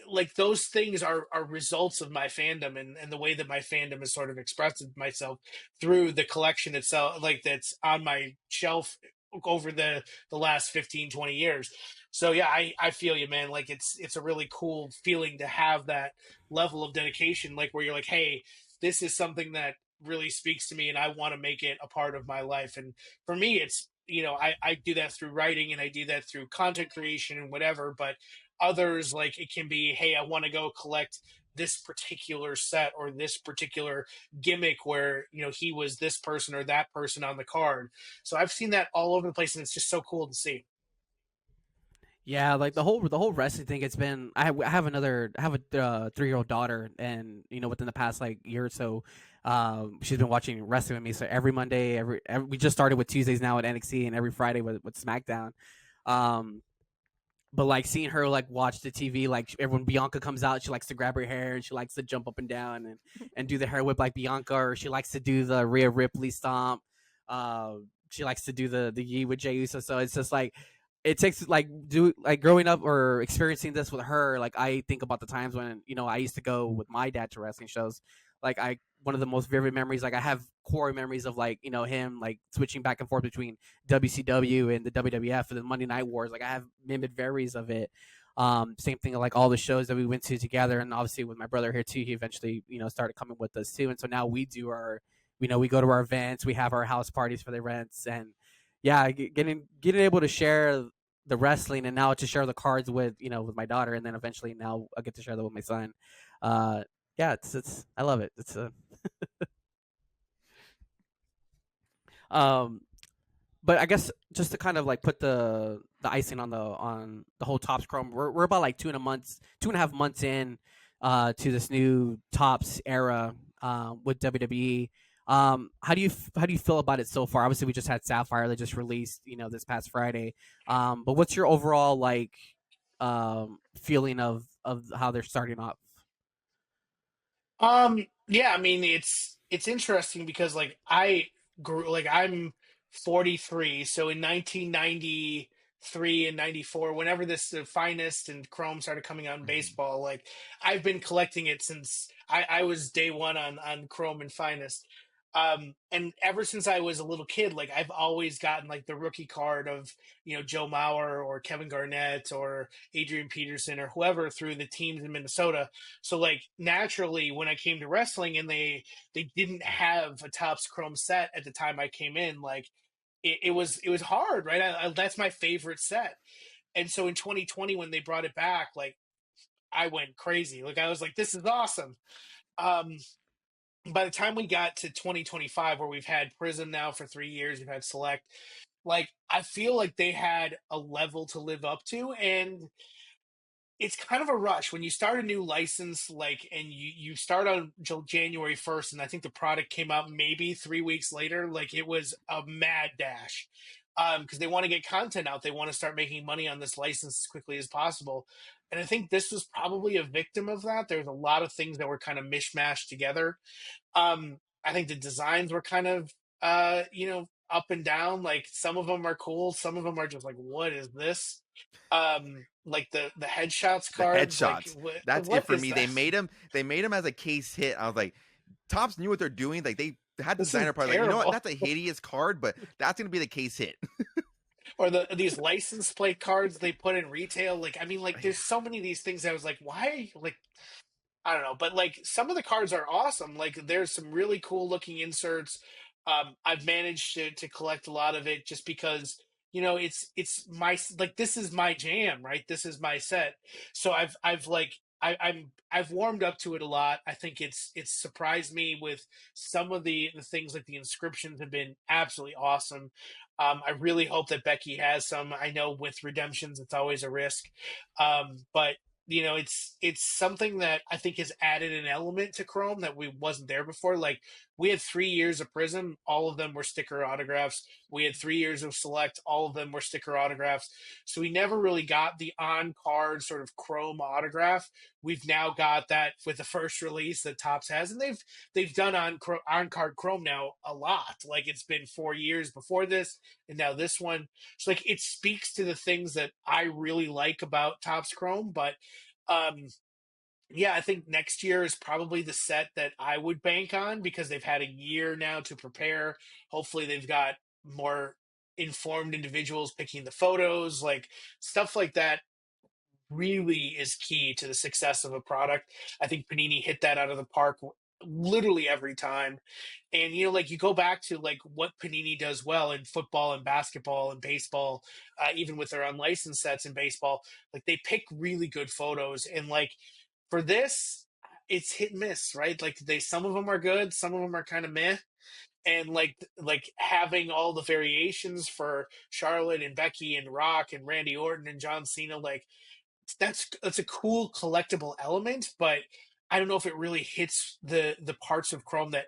like those things are results of my fandom, and the way that my fandom has sort of expressed myself through the collection itself, like that's on my shelf over the last 15-20 years. So yeah, I feel you, man. Like it's a really cool feeling to have that level of dedication, like where you're like, hey, this is something that really speaks to me, and I want to make it a part of my life. And for me, it's I do that through writing, and I do that through content creation and whatever. But others, like it can be, hey, I want to go collect this particular set or this particular gimmick where he was this person or that person on the card. So I've seen that all over the place, and it's just so cool to see. Yeah, like the whole wrestling thing. It's been I have a 3-year-old daughter, and within the past like year or so, she's been watching wrestling with me. So every Monday, every we just started with Tuesdays now at NXT, and every Friday with SmackDown. Um, but like seeing her like watch the TV, like when Bianca comes out, she likes to grab her hair and she likes to jump up and down and do the hair whip like Bianca, or she likes to do the Rhea Ripley stomp. Uh, she likes to do the Yi with Jey Uso. So it's just like it takes like growing up or experiencing this with her. Like I think about the times when I used to go with my dad to wrestling shows. Like I one of the most vivid memories. Like I have core memories of like him like switching back and forth between WCW and the WWF and the Monday Night Wars. Like I have vivid memories of it. Same thing like all the shows that we went to together, and obviously with my brother here too. He eventually started coming with us too, and so now we do our we go to our events, we have our house parties for the events, and yeah, getting able to share the wrestling and now to share the cards with with my daughter, and then eventually now I get to share that with my son. Uh, yeah, it's I love it. It's a um but I guess just to kind of like put the icing on the whole Tops Chrome, we're about like 2.5 months in to this new Tops era with WWE. How do you feel about it so far? Obviously, we just had Sapphire that just released this past Friday. But what's your overall like feeling of how they're starting off? Yeah, I mean it's interesting because like I grew like I'm 43, so in 1993 and 94, whenever this Finest and Chrome started coming out in Mhm. baseball, like I've been collecting it since I was day one on Chrome and Finest. And ever since I was a little kid, like I've always gotten like the rookie card of Joe Mauer or Kevin Garnett or Adrian Peterson or whoever through the teams in Minnesota. So like naturally, when I came to wrestling and they didn't have a Topps Chrome set at the time I came in, like it was hard, right? That's my favorite set. And so in 2020 when they brought it back, like I went crazy. Like I was like, this is awesome. Um, by the time we got to 2025, where we've had Prism now for 3 years, we've had Select, like I feel like they had a level to live up to, and it's kind of a rush when you start a new license, like, and you start on January 1st, and I think the product came out maybe 3 weeks later. Like it was a mad dash, because they want to get content out, they want to start making money on this license as quickly as possible. And I think this was probably a victim of that. There's a lot of things that were kind of mishmashed together. I think the designs were kind of up and down. Like some of them are cool, some of them are just like, what is this? Like the headshots The cards, like headshots. That's it what for is me. that? They made them as a case hit. I was like, Tops knew what they're doing. Like they had the This is designer probably like, you know what? terrible. That's a hideous card, but that's gonna be the case hit. Or these license plate cards they put in retail. Like I mean, like Yeah. there's so many of these things. I was like, why? Like I don't know, but like some of the cards are awesome. Like there's some really cool looking inserts. I've managed to collect a lot of it just because it's my, like this is my jam, right? This is my set. So I've like I've warmed up to it a lot. I think it's surprised me with some of the things, like the inscriptions have been absolutely awesome. I really hope that Becky has some. I know with redemptions, it's always a risk, but it's something that I think has added an element to Chrome that we wasn't there before. Like we had 3 years of Prism, all of them were sticker autographs. We had 3 years of Select, all of them were sticker autographs. So we never really got the on card sort of Chrome autograph. We've now got that with the first release that Topps has, and they've done on card Chrome now a lot. Like it's been 4 years before this, and now this one. So like it speaks to the things that I really like about Topps Chrome, but um, yeah, I think next year is probably the set that I would bank on because they've had a year now to prepare. Hopefully, they've got more informed individuals picking the photos, like stuff like that really is key to the success of a product. I think Panini hit that out of the park literally every time. And like you go back to like what Panini does well in football and basketball and baseball, even with their unlicensed sets in baseball, like they pick really good photos. And like for this, it's hit and miss, right? Like some of them are good, some of them are kind of meh. And like having all the variations for Charlotte and Becky and Rock and Randy Orton and John Cena, like that's a cool collectible element, but I don't know if it really hits the parts of Chrome that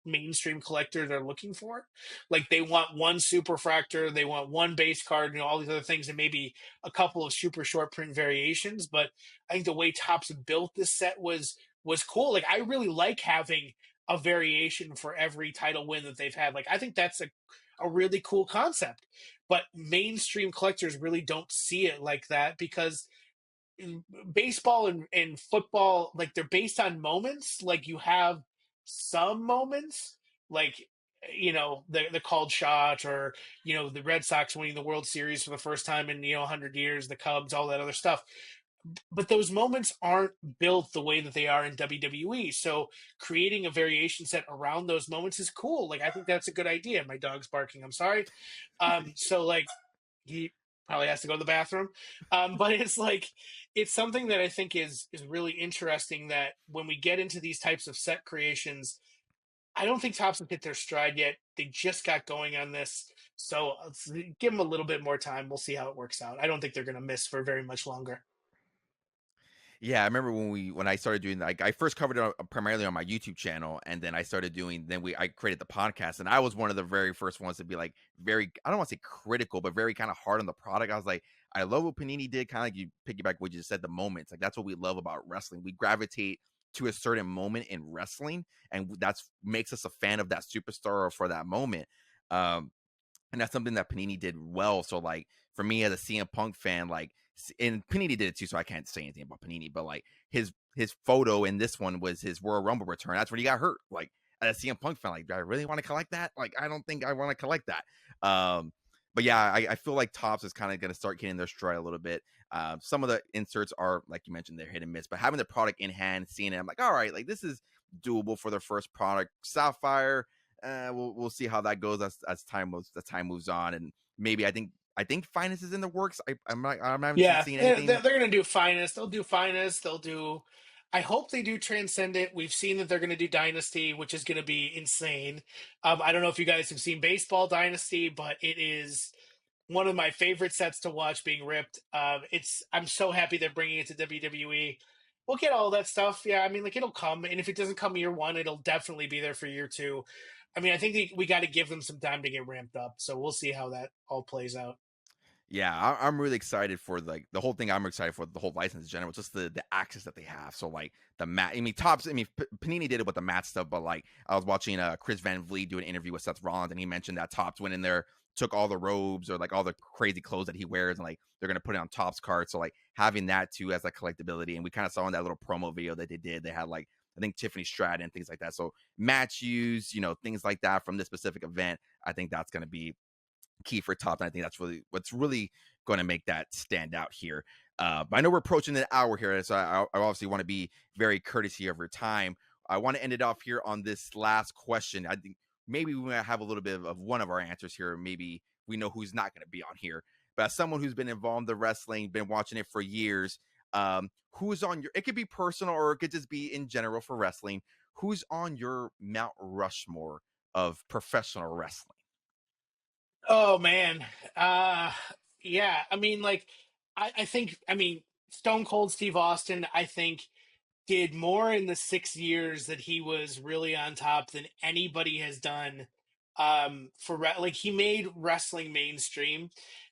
mainstream collectors are looking for. Like they want one superfractor, they want one base card, all these other things, and maybe a couple of super short print variations. But I think the way Topps built this set was cool. Like I really like having a variation for every title win that they've had. Like I think that's a really cool concept. But mainstream collectors really don't see it like that because baseball and football, like they're based on moments. Like you have some moments, like the called shot, or the Red Sox winning the World Series for the first time in 100 years, the Cubs, all that other stuff. But those moments aren't built the way that they are in WWE. So creating a variation set around those moments is cool. Like I think that's a good idea. My dog's barking. I'm sorry. So like he probably has to go to the bathroom. But it's something that I think is really interesting, that when we get into these types of set creations, I don't think Topps have hit their stride yet. They just got going on this. So let's give them a little bit more time. We'll see how it works out. I don't think they're going to miss for very much longer. Yeah, I remember when I started doing, like, I first covered it primarily on my YouTube channel, and then I started doing, I created the podcast, and I was one of the very first ones to be like very, I don't want to say critical, but very kind of hard on the product. I was like, I love what Panini did, kind of like you piggyback what you just said, the moments. Like that's what we love about wrestling. We gravitate to a certain moment in wrestling, and that's makes us a fan of that superstar or for that moment. Um, and that's something that Panini did well. So like for me as a CM Punk fan, like, and Panini did it too, so I can't say anything about Panini, but like his photo in this one was his Royal Rumble return. That's when he got hurt. Like as a CM Punk fan, like, do I really want to collect that? Like I don't think I want to collect that. But yeah, I feel like Topps is kind of going to start getting their stride a little bit. Some of the inserts are, like you mentioned, they're hit and miss, but having the product in hand, seeing it, I'm like, all right, like this is doable for their first product. Sapphire, we'll see how that goes as time moves on, and maybe I think Finest is in the works. I haven't Yeah, seen they're anything. going to do Finest. They'll do Finest. They'll do. I hope they do Transcendent. We've seen that they're going to do Dynasty, which is going to be insane. I don't know if you guys have seen Baseball Dynasty, but it is one of my favorite sets to watch being ripped. I'm so happy they're bringing it to WWE. We'll get all that stuff. Yeah, I mean, like it'll come, and if it doesn't come year one, it'll definitely be there for year two. I mean, I think we got to give them some time to get ramped up. So we'll see how that all plays out. Yeah, I'm really excited for like the whole thing. I'm excited for the whole license in general, just the access that they have. So like the mat, I mean, Topps, I mean, Panini did it with the mat stuff, but like I was watching Chris Van Vliet do an interview with Seth Rollins, and he mentioned that Topps went in there, took all the robes or like all the crazy clothes that he wears, and like they're gonna put it on Topps cards. So like having that too as a collectability, and we kind of saw in that little promo video that they did, they had like I think Tiffany Stratton and things like that. So match use, things like that from this specific event. I think that's gonna be key for Top. And I think that's really what's really going to make that stand out here. But I know we're approaching an hour here, so I obviously want to be very courtesy of your time. I want to end it off here on this last question. I think maybe we might have a little bit of one of our answers here. Maybe we know who's not going to be on here. But as someone who's been involved in wrestling, been watching it for years, who's on your? It could be personal or it could just be in general for wrestling. Who's on your Mount Rushmore of professional wrestling? Oh man. Uh yeah, I mean like I think I mean Stone Cold Steve Austin, I think did more in the 6 years that he was really on top than anybody has done like he made wrestling mainstream.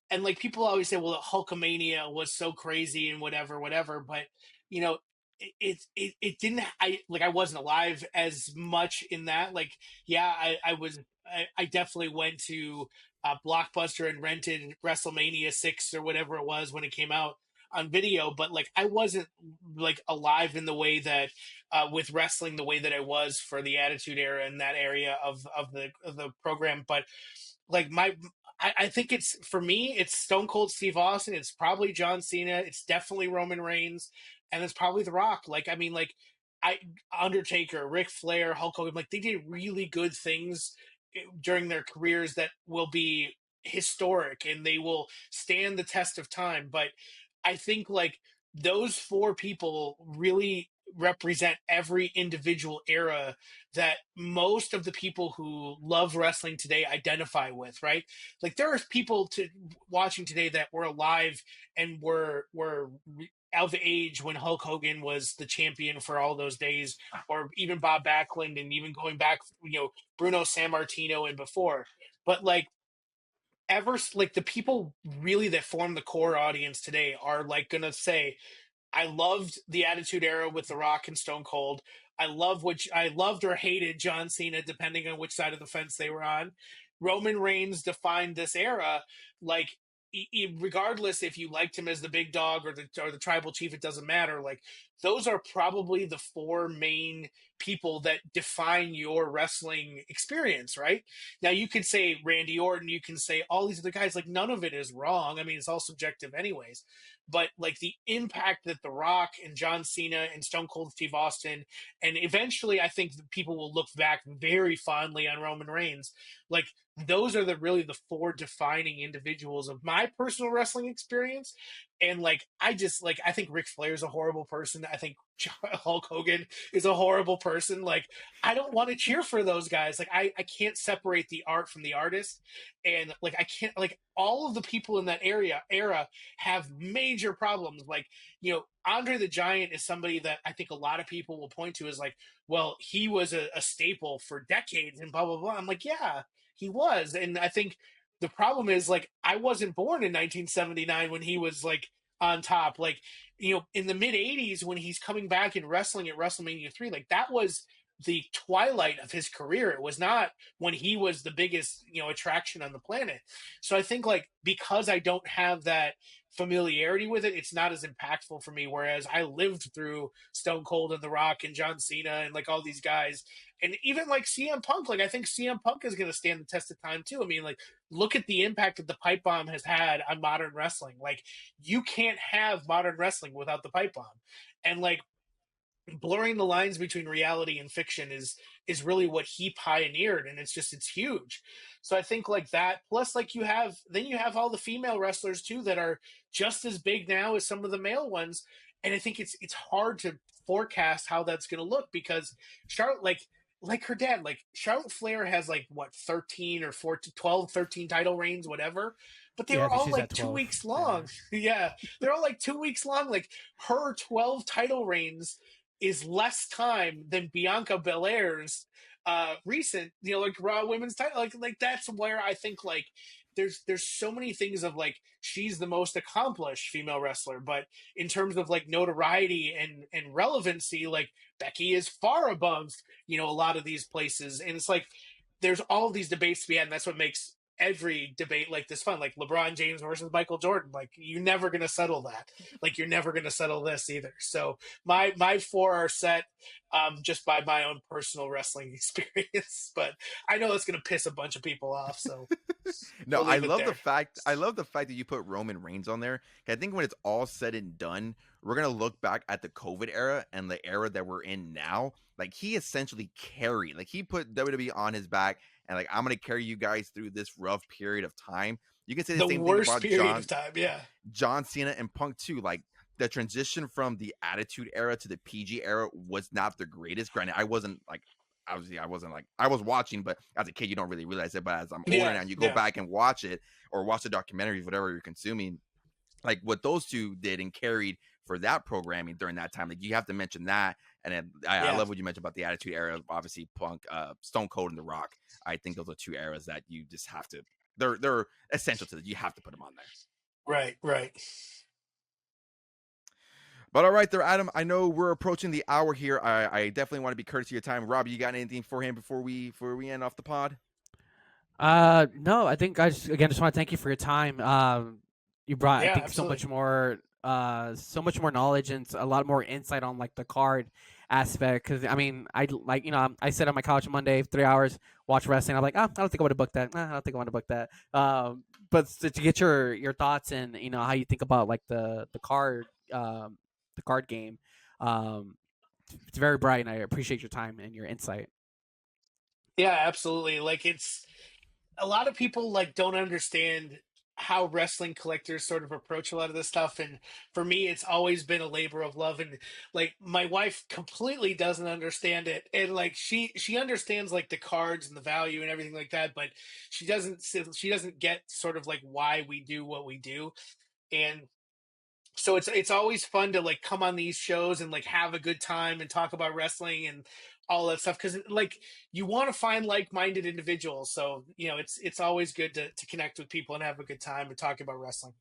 And like people always say, well, Hulkamania was so crazy and whatever, but you know, it didn't. I wasn't alive as much in that. Like, yeah, I was. I definitely went to Blockbuster and rented WrestleMania 6 or whatever it was when it came out on video, but like I wasn't like alive in the way that with wrestling the way that I was for the Attitude Era and that area of the program. But like I think it's for me, it's Stone Cold Steve Austin. It's probably John Cena. It's definitely Roman Reigns, and it's probably The Rock. Like I mean, like I Undertaker, Ric Flair, Hulk Hogan. Like they did really good things during their careers that will be historic and they will stand the test of time. But I think like those four people really represent every individual era that most of the people who love wrestling today identify with, right? Like there are people watching today that were alive and were of age when Hulk Hogan was the champion for all those days, or even Bob Backlund, and even going back, Bruno Sammartino and before. But like ever like the people really that form the core audience today are like gonna say I loved the Attitude Era with The Rock and Stone Cold. I loved or hated John Cena, depending on which side of the fence they were on. Roman Reigns defined this era. Like, regardless if you liked him as the big dog or the tribal chief, it doesn't matter. Like, those are probably the four main people that define your wrestling experience, right? Now, you could say Randy Orton, you can say all these other guys. Like, none of it is wrong. I mean, it's all subjective, anyways, but like the impact that The Rock and John Cena and Stone Cold Steve Austin, and eventually I think people will look back very fondly on Roman Reigns. Like those are really the four defining individuals of my personal wrestling experience. And like I think Ric Flair is a horrible person. I think Hulk Hogan is a horrible person. Like I don't want to cheer for those guys. Like I can't separate the art from the artist. And like I can't like all of the people in that era have major problems. Like, Andre the Giant is somebody that I think a lot of people will point to as like, well, he was a staple for decades and blah, blah, blah. I'm like, yeah, he was. And I think the problem is like, I wasn't born in 1979 when he was like on top. Like, in the mid 80s when he's coming back and wrestling at WrestleMania 3, like that was the twilight of his career. It was not when he was the biggest, attraction on the planet. So I think like because I don't have that familiarity with it, it's not as impactful for me. Whereas I lived through Stone Cold and The Rock and John Cena and like all these guys, and even like CM Punk. Like I think CM Punk is going to stand the test of time too. I mean, like look at the impact that the pipe bomb has had on modern wrestling. Like you can't have modern wrestling without the pipe bomb, and like blurring the lines between reality and fiction is really what he pioneered, and it's huge. So I think like that, plus like you have all the female wrestlers too that are just as big now as some of the male ones. And I think it's hard to forecast how that's going to look because Charlotte, like her dad, like Charlotte Flair has like what 13 or 14 12 13 title reigns, whatever, but they Yeah, I were think all she's like at two 12. weeks Yeah. long. Yeah, they're all like 2 weeks long. Like her 12 title reigns is less time than Bianca Belair's recent, like Raw Women's title. Like that's where I think like there's so many things of like she's the most accomplished female wrestler, but in terms of like notoriety and relevancy, like Becky is far above a lot of these places, and it's like there's all of these debates to be had, and that's what makes every debate like this fun. Like LeBron James versus Michael Jordan, like you're never going to settle that. Like you're never going to settle this either. So my four are set just by my own personal wrestling experience, but I know it's going to piss a bunch of people off, so No, we'll leave it there. I love the fact that you put Roman Reigns on there. I think when it's all said and done, we're gonna look back at the COVID era and the era that we're in now. Like he essentially carried, like he put WWE on his back, and like I'm gonna carry you guys through this rough period of time. You can say the The same thing worst about period of time, yeah. John Cena and Punk too. Like the transition from the Attitude Era to the PG era was not the greatest. Granted, I wasn't like obviously I wasn't like, I was watching, but as a kid you don't really realize it. But as I'm older Yeah, now, and you go yeah, back and watch it or watch the documentaries, whatever you're consuming, like what those two did and carried for that programming during that time. Like you have to mention that. And then I yeah. love what you mentioned about the Attitude Era, obviously Punk, Stone Cold and The Rock. I think those are two eras that you just have to, they're essential to it. You have to put them on there. Right, right. But all right there, Adam, I know we're approaching the hour here. I definitely want to be courteous of your time. Rob, you got anything for him before we end off the pod? No, I think I just want to thank you for your time. You brought, I Yeah, think, absolutely. so much more knowledge and a lot more insight on like the card aspect. Because I mean, I like, I sit on my couch on Monday, 3 hours, watch wrestling. I'm like, oh, I don't think I want to book that. I don't think I want to book that. But to get your thoughts and how you think about like the card game, um, it's very bright, and I appreciate your time and your insight. Yeah, absolutely. Like it's a lot of people like don't understand how wrestling collectors sort of approach a lot of this stuff, and for me it's always been a labor of love. And like my wife completely doesn't understand it, and like she understands like the cards and the value and everything like that, but she doesn't get sort of like why we do what we do. And so it's always fun to like come on these shows and like have a good time and talk about wrestling and all that stuff, because like you want to find like-minded individuals. So it's always good to connect with people and have a good time and talk about wrestling.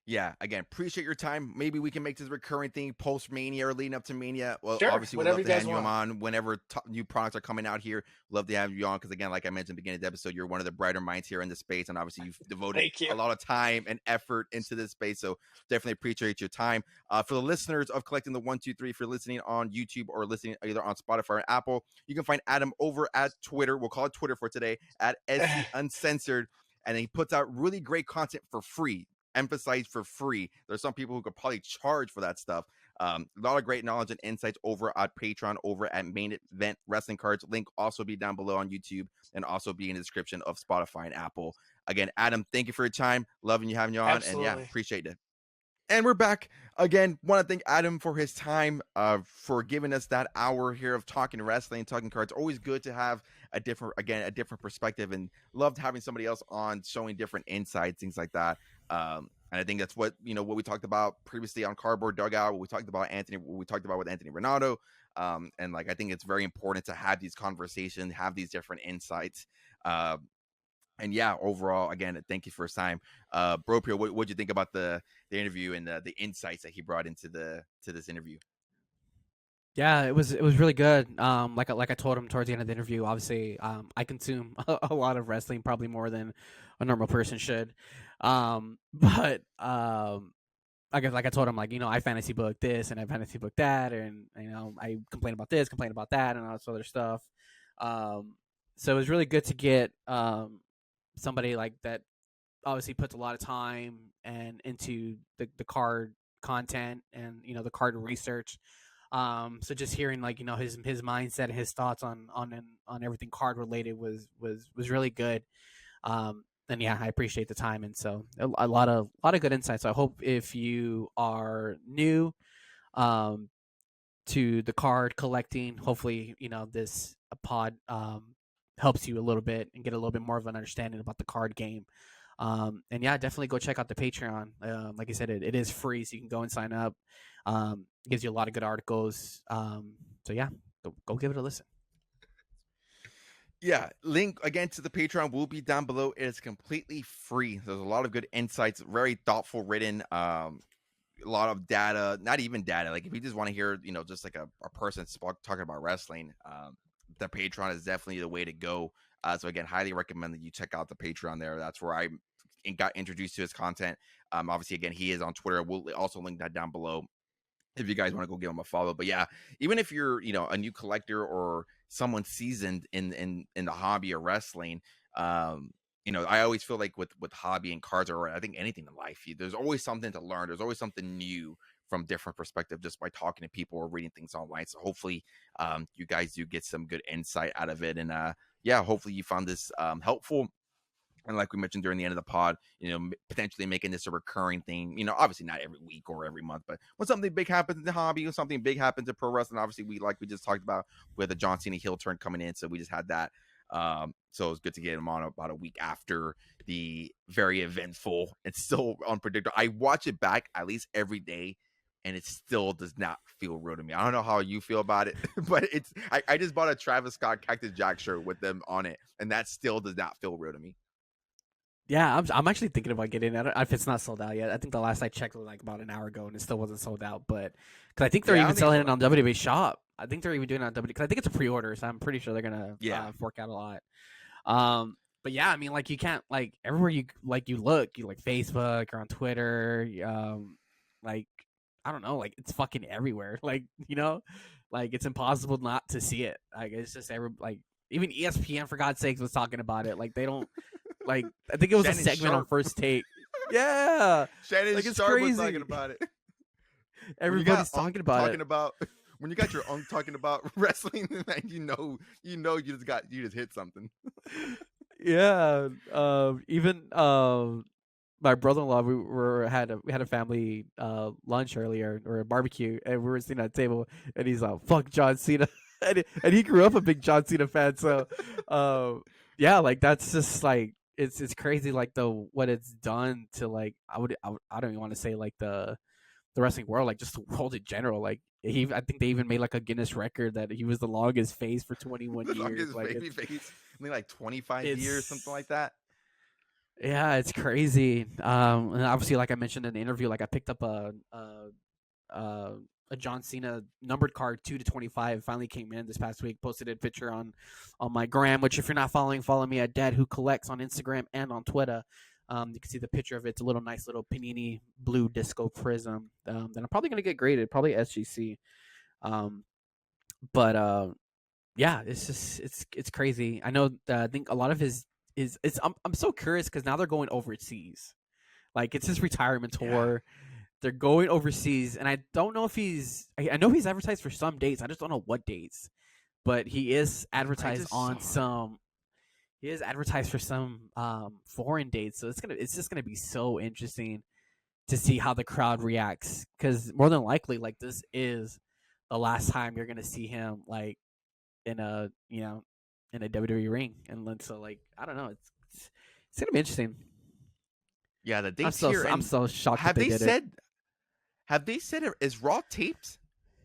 Yeah, again, appreciate your time. Maybe we can make this a recurring thing post Mania or leading up to Mania. Well, Sure, obviously, we'd whatever love you to have guys you want. on whenever new products are coming out here. Love to have you on because, again, like I mentioned at the beginning of the episode, you're one of the brighter minds here in the space. And obviously, you've devoted Thank you. a lot of time and effort into this space. So definitely appreciate your time. For the listeners of Collecting the 123, if you're listening on YouTube or listening either on Spotify or Apple, you can find Adam over at Twitter. We'll call it Twitter for today at SCUncensored. And he puts out really great content for free, emphasize for free. There's some people who could probably charge for that stuff. A lot of great knowledge and insights over at Patreon, over at Main Event Wrestling Cards. Link also be down below on YouTube and also be in the description of Spotify and Apple. Again, Adam, thank you for your time. Loving you having you on, and yeah, Absolutely. appreciate it. And we're back again. Want to thank Adam for his time, for giving us that hour here of talking wrestling, talking cards. Always good to have a different perspective, and loved having somebody else on showing different insights, things like that. And I think that's what what we talked about previously on Cardboard Dugout. What we talked about with Anthony Renato. And like I think it's very important to have these conversations, have these different insights. And yeah, overall, again, thank you for his time. BroPo, what'd you think about the interview and the insights that he brought into this interview? Yeah, it was really good. Like I told him towards the end of the interview, obviously, I consume a lot of wrestling, probably more than a normal person should. But I guess like I told him, like I fantasy book this and I fantasy book that, and I complain about this, complain about that, and all this other stuff. Um, so it was really good to get somebody like that. Obviously, puts a lot of time and into the card content and the card research. So just hearing like his mindset and his thoughts on everything card related was really good. And yeah, I appreciate the time, and so a lot of good insights. So I hope if you are new um, to the card collecting, hopefully this pod helps you a little bit and get a little bit more of an understanding about the card game. And yeah, definitely go check out the Patreon. Like I said, it is free, so you can go and sign up. It gives you a lot of good articles. So yeah, go give it a listen. Yeah, link again to the Patreon will be down below. It is completely free. There's a lot of good insights, very thoughtful written. A lot of data, not even data. Like if you just want to hear, just like a person talking about wrestling, the Patreon is definitely the way to go. So again, highly recommend that you check out the Patreon there. That's where I got introduced to his content. Obviously, again, he is on Twitter. We'll also link that down below if you guys want to go give him a follow. But yeah, even if you're, a new collector or someone seasoned in the hobby of wrestling, I always feel like with hobby and cards, or I think anything in life, there's always something to learn. There's always something new from different perspective just by talking to people or reading things online. So hopefully you guys do get some good insight out of it. And yeah, hopefully you found this helpful. And like we mentioned during the end of the pod, potentially making this a recurring thing. Obviously not every week or every month, but when something big happens in the hobby or something big happens in pro wrestling, obviously we just talked about with the John Cena heel turn coming in, so we just had that. So it was good to get him on about a week after the very eventful and still unpredictable. I watch it back at least every day, and it still does not feel real to me. I don't know how you feel about it, but I just bought a Travis Scott Cactus Jack shirt with them on it, and that still does not feel real to me. Yeah, I'm actually thinking about getting it if it's not sold out yet. I think the last I checked was like about an hour ago, and it still wasn't sold out. But because I think they're even selling it on WWE Shop. I think they're even doing it on WWE because I think it's a pre-order, so I'm pretty sure they're gonna fork out a lot. But yeah, I mean, like you can't like everywhere you look, you like Facebook or on Twitter, like I don't know, like it's fucking everywhere. Like like it's impossible not to see it. Like it's just even ESPN for God's sakes was talking about it. Like they don't. Like I think it was Shannon a segment Sharp. on First Take. Yeah, Shannon like it's Sharp crazy. was talking about it. Everybody's talking about it. When you got your uncle talking about wrestling, then you just hit something. Yeah. Even my brother-in-law, we had a family lunch earlier or a barbecue, and we were sitting at a table, and he's like, "Fuck John Cena," and he grew up a big John Cena fan. So, yeah, like that's just like. It's crazy like what it's done to like I don't even want to say like the wrestling world, like just the world in general. Like I think they even made like a Guinness record that he was the longest face for 21 years. Longest like baby face, I think like 25 years, something like that. Yeah, it's crazy. And obviously, like I mentioned in the interview, like I picked up a John Cena numbered card 2/25. Finally came in this past week. Posted a picture on my gram, which if you're not following, follow me at Dad Who Collects on Instagram and on Twitter. You can see the picture of it. It's a nice little panini blue disco prism. That I'm probably gonna get graded, probably SGC. But yeah, it's just it's crazy. I know. I think a lot of his is it's. I'm so curious because now they're going overseas. Like it's his retirement tour. Yeah. They're going overseas, and I don't know if I know he's advertised for some dates. I just don't know what dates. But he is advertised on some. He is advertised for some foreign dates, so it's just gonna be so interesting to see how the crowd reacts. Because more than likely, like this is the last time you're gonna see him like in a in a WWE ring, and then so like I don't know, it's gonna be interesting. Yeah, the dates here. I'm so shocked. Have they said it is Raw taped,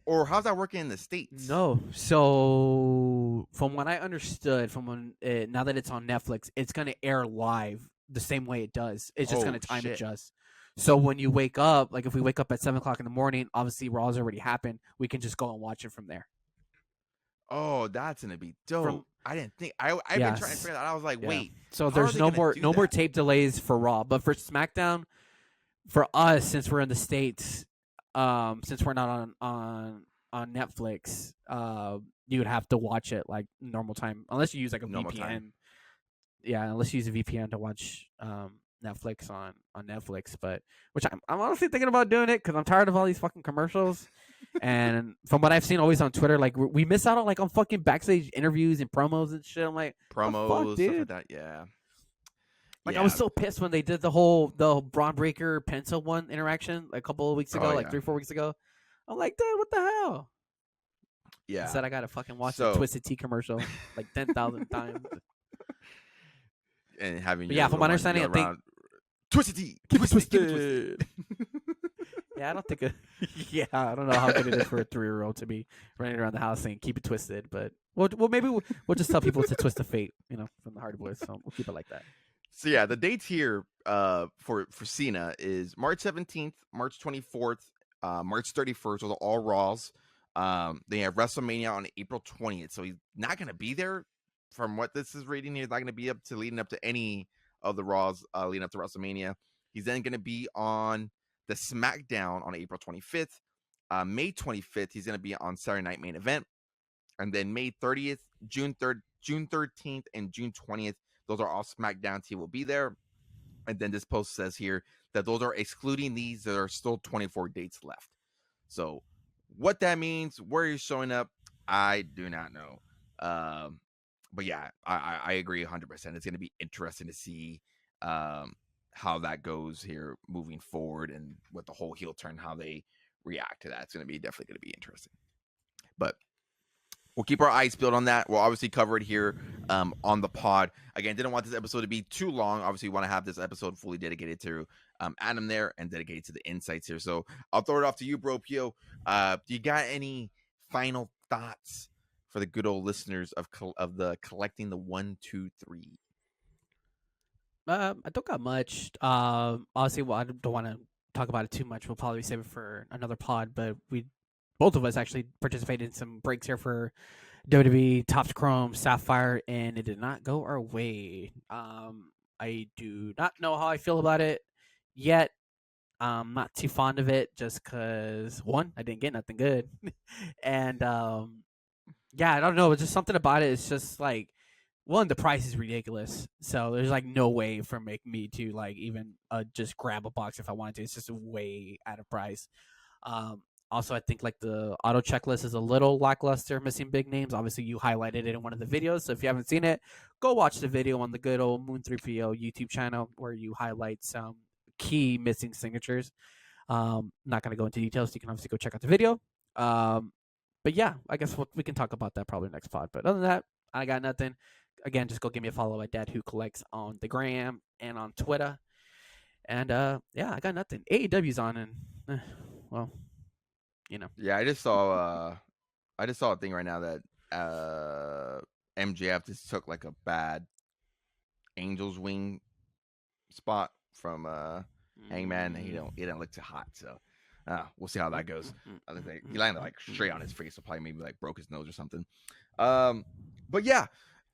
or how's that working in the States? No. So from what I understood, from when now that it's on Netflix, it's gonna air live the same way it does. It's just gonna time adjust. So when you wake up, like if we wake up at 7:00 in the morning, obviously Raw's already happened. We can just go and watch it from there. Oh, that's gonna be dope. I didn't think I've been trying to figure that out. I was like, wait. So there's no more tape delays for Raw, but for SmackDown, for us, since we're in the States, since we're not on Netflix, you would have to watch it like normal time, unless you use like a VPN. Time. Yeah, unless you use a VPN to watch Netflix on Netflix, but which I'm honestly thinking about doing it because I'm tired of all these fucking commercials. And from what I've seen always on Twitter, like we miss out on like on fucking backstage interviews and promos and shit. I'm like promos, stuff like that. Yeah. Like I was so pissed when they did the Braun Breaker Penta one interaction like a couple of weeks ago, like 3-4 weeks ago. I'm like, dude, what the hell? Yeah. Instead, I gotta fucking watch the Twisted Tea commercial like 10,000 times. And having from my understanding, I think Twisted Tea, keep it twisted. Yeah, I don't think. I don't know how good it is for a 3-year-old to be running around the house saying "keep it twisted," but well, maybe we'll just tell people to twist the fate, from the Hardy Boys. So we'll keep it like that. So yeah, the dates here for Cena is March 17th, March 24th, March 31st. Those are all Raws. They have WrestleMania on April 20th, so he's not gonna be there. From what this is reading here, he's not gonna be leading up to any of the Raws leading up to WrestleMania. He's then gonna be on the SmackDown on April 25th. May 25th, he's going to be on Saturday Night Main Event. And then May 30th, June 3rd, June 13th, and June 20th, those are all SmackDowns. He will be there. And then this post says here that those are excluding these. There are still 24 dates left. So what that means, where he's showing up, I do not know. but yeah, I agree 100%. It's going to be interesting to see how that goes here moving forward, and with the whole heel turn, how they react to that. It's going to be definitely going to be interesting. But we'll keep our eyes peeled on that. We'll obviously cover it here on the pod. Again, didn't want this episode to be too long. Obviously, we want to have this episode fully dedicated to Adam there and dedicated to the insights here. So I'll throw it off to you, BroPo. Do you got any final thoughts for the good old listeners of the collecting the 1, 2, 3? I don't got much. Honestly, well, I don't want to talk about it too much. We'll probably save it for another pod. But both of us actually participated in some breaks here for WWE Topps Chrome Sapphire, and it did not go our way. I do not know how I feel about it yet. I'm not too fond of it, just because one, I didn't get nothing good, and yeah, I don't know. It's just something about it. It's just like, one, the price is ridiculous. So there's like no way for me to like even just grab a box if I wanted to. It's just way out of price. Um, Also, I think like the auto checklist is a little lackluster, missing big names. Obviously, you highlighted it in one of the videos. So if you haven't seen it, go watch the video on the good old Moon 3PO YouTube channel where you highlight some key missing signatures. Not going to go into details. You can obviously go check out the video. But yeah, I guess we can talk about that probably next pod. But other than that, I got nothing. Again, just go give me a follow at Dad Who Collects on the gram and on Twitter. And yeah, I got nothing. AEW's on, and well, you know. Yeah, I just saw a thing right now that MJF just took like a bad angel's wing spot from Hangman, and he didn't look too hot. So we'll see how that goes. I think he landed like straight on his face, so probably maybe like broke his nose or something. But yeah.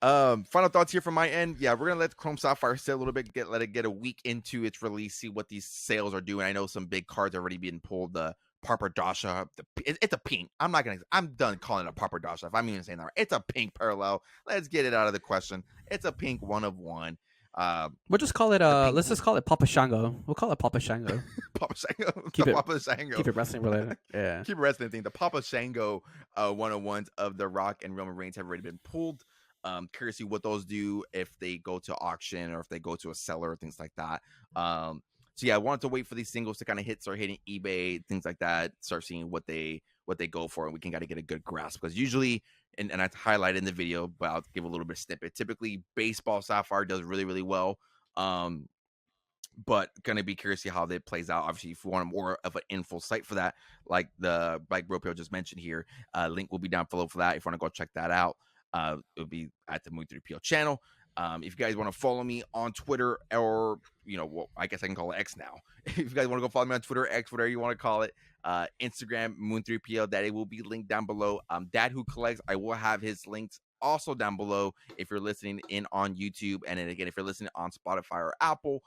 Final thoughts here from my end. Yeah, we're gonna let the Chrome Sapphire sit a little bit, let it get a week into its release, see what these sales are doing. I know some big cards are already being pulled. The Parpadasha, it's a pink. I'm done calling it a Parpadasha. If I'm even saying that right, it's a pink parallel. Let's get it out of the question. It's a pink 1 of 1. We'll just call it let's just call it Papa Shango. We'll call it Papa Shango. Papa Shango. Papa Shango. Keep it wrestling related. Yeah. Keep it wrestling thing. The Papa Shango 101s of The Rock and Roman Reigns have already been pulled. Curious to see what those do if they go to auction or if they go to a seller or things like that. So yeah, I wanted to wait for these singles to kind of start hitting eBay, things like that, start seeing what they go for, and we can kind of get a good grasp, because usually, and I highlighted in the video, but I'll give a little bit of snippet. Typically, baseball Sapphire does really, really well. But gonna be curious to see how that plays out. Obviously, if you want more of an info site for that, like BroPo just mentioned here, link will be down below for that if you want to go check that out. It'll be at the Moon 3PO channel. If you guys want to follow me on Twitter, or I guess I can call it X now. If you guys want to go follow me on Twitter, X, whatever you want to call it, Instagram, Moon 3PO, that it will be linked down below. Dad Who Collects, I will have his links also down below if you're listening in on YouTube, and then again if you're listening on Spotify or Apple.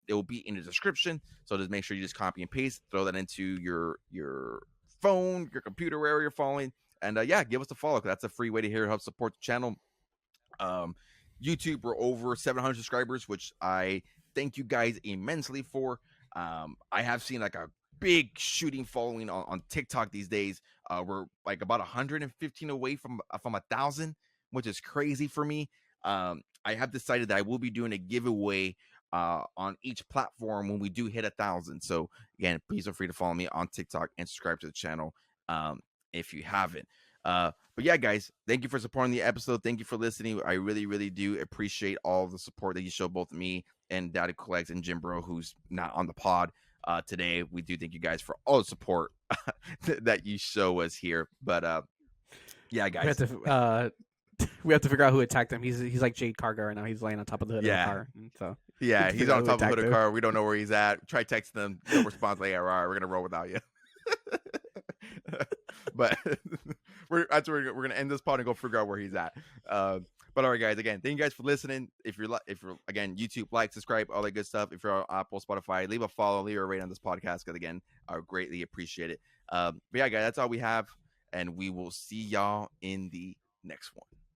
It will be in the description, so just make sure you just copy and paste, throw that into your phone, your computer, wherever you're following, and yeah, give us a follow, because that's a free way to help support the channel. YouTube, we're over 700 subscribers, which I thank you guys immensely for. I have seen like a big shooting following on TikTok these days. We're like about 115 away from 1,000, which is crazy for me. I have decided that I will be doing a giveaway on each platform when we do hit 1,000. So again, please feel free to follow me on TikTok and subscribe to the channel if you haven't. But yeah, guys, thank you for supporting the episode. Thank you for listening. I really, really do appreciate all the support that you show, both me and Daddy Collects and Jim Bro, who's not on the pod today. We do thank you guys for all the support that you show us here. But yeah, guys, we have to figure out who attacked him. He's like Jade Cargill right now. He's laying on top of the hood of the car. And so yeah, he's on top of the hood of the car. We don't know where he's at. Try texting them. No response. Like, yeah, all right, we're gonna roll without you. But we're gonna end this pod and go figure out where he's at. But all right, guys, again, thank you guys for listening. If you're again, YouTube, like, subscribe, all that good stuff. If you're on Apple, Spotify, leave a follow, leave a rate on this podcast, because again, I would greatly appreciate it. But yeah, guys, that's all we have, and we will see y'all in the next one.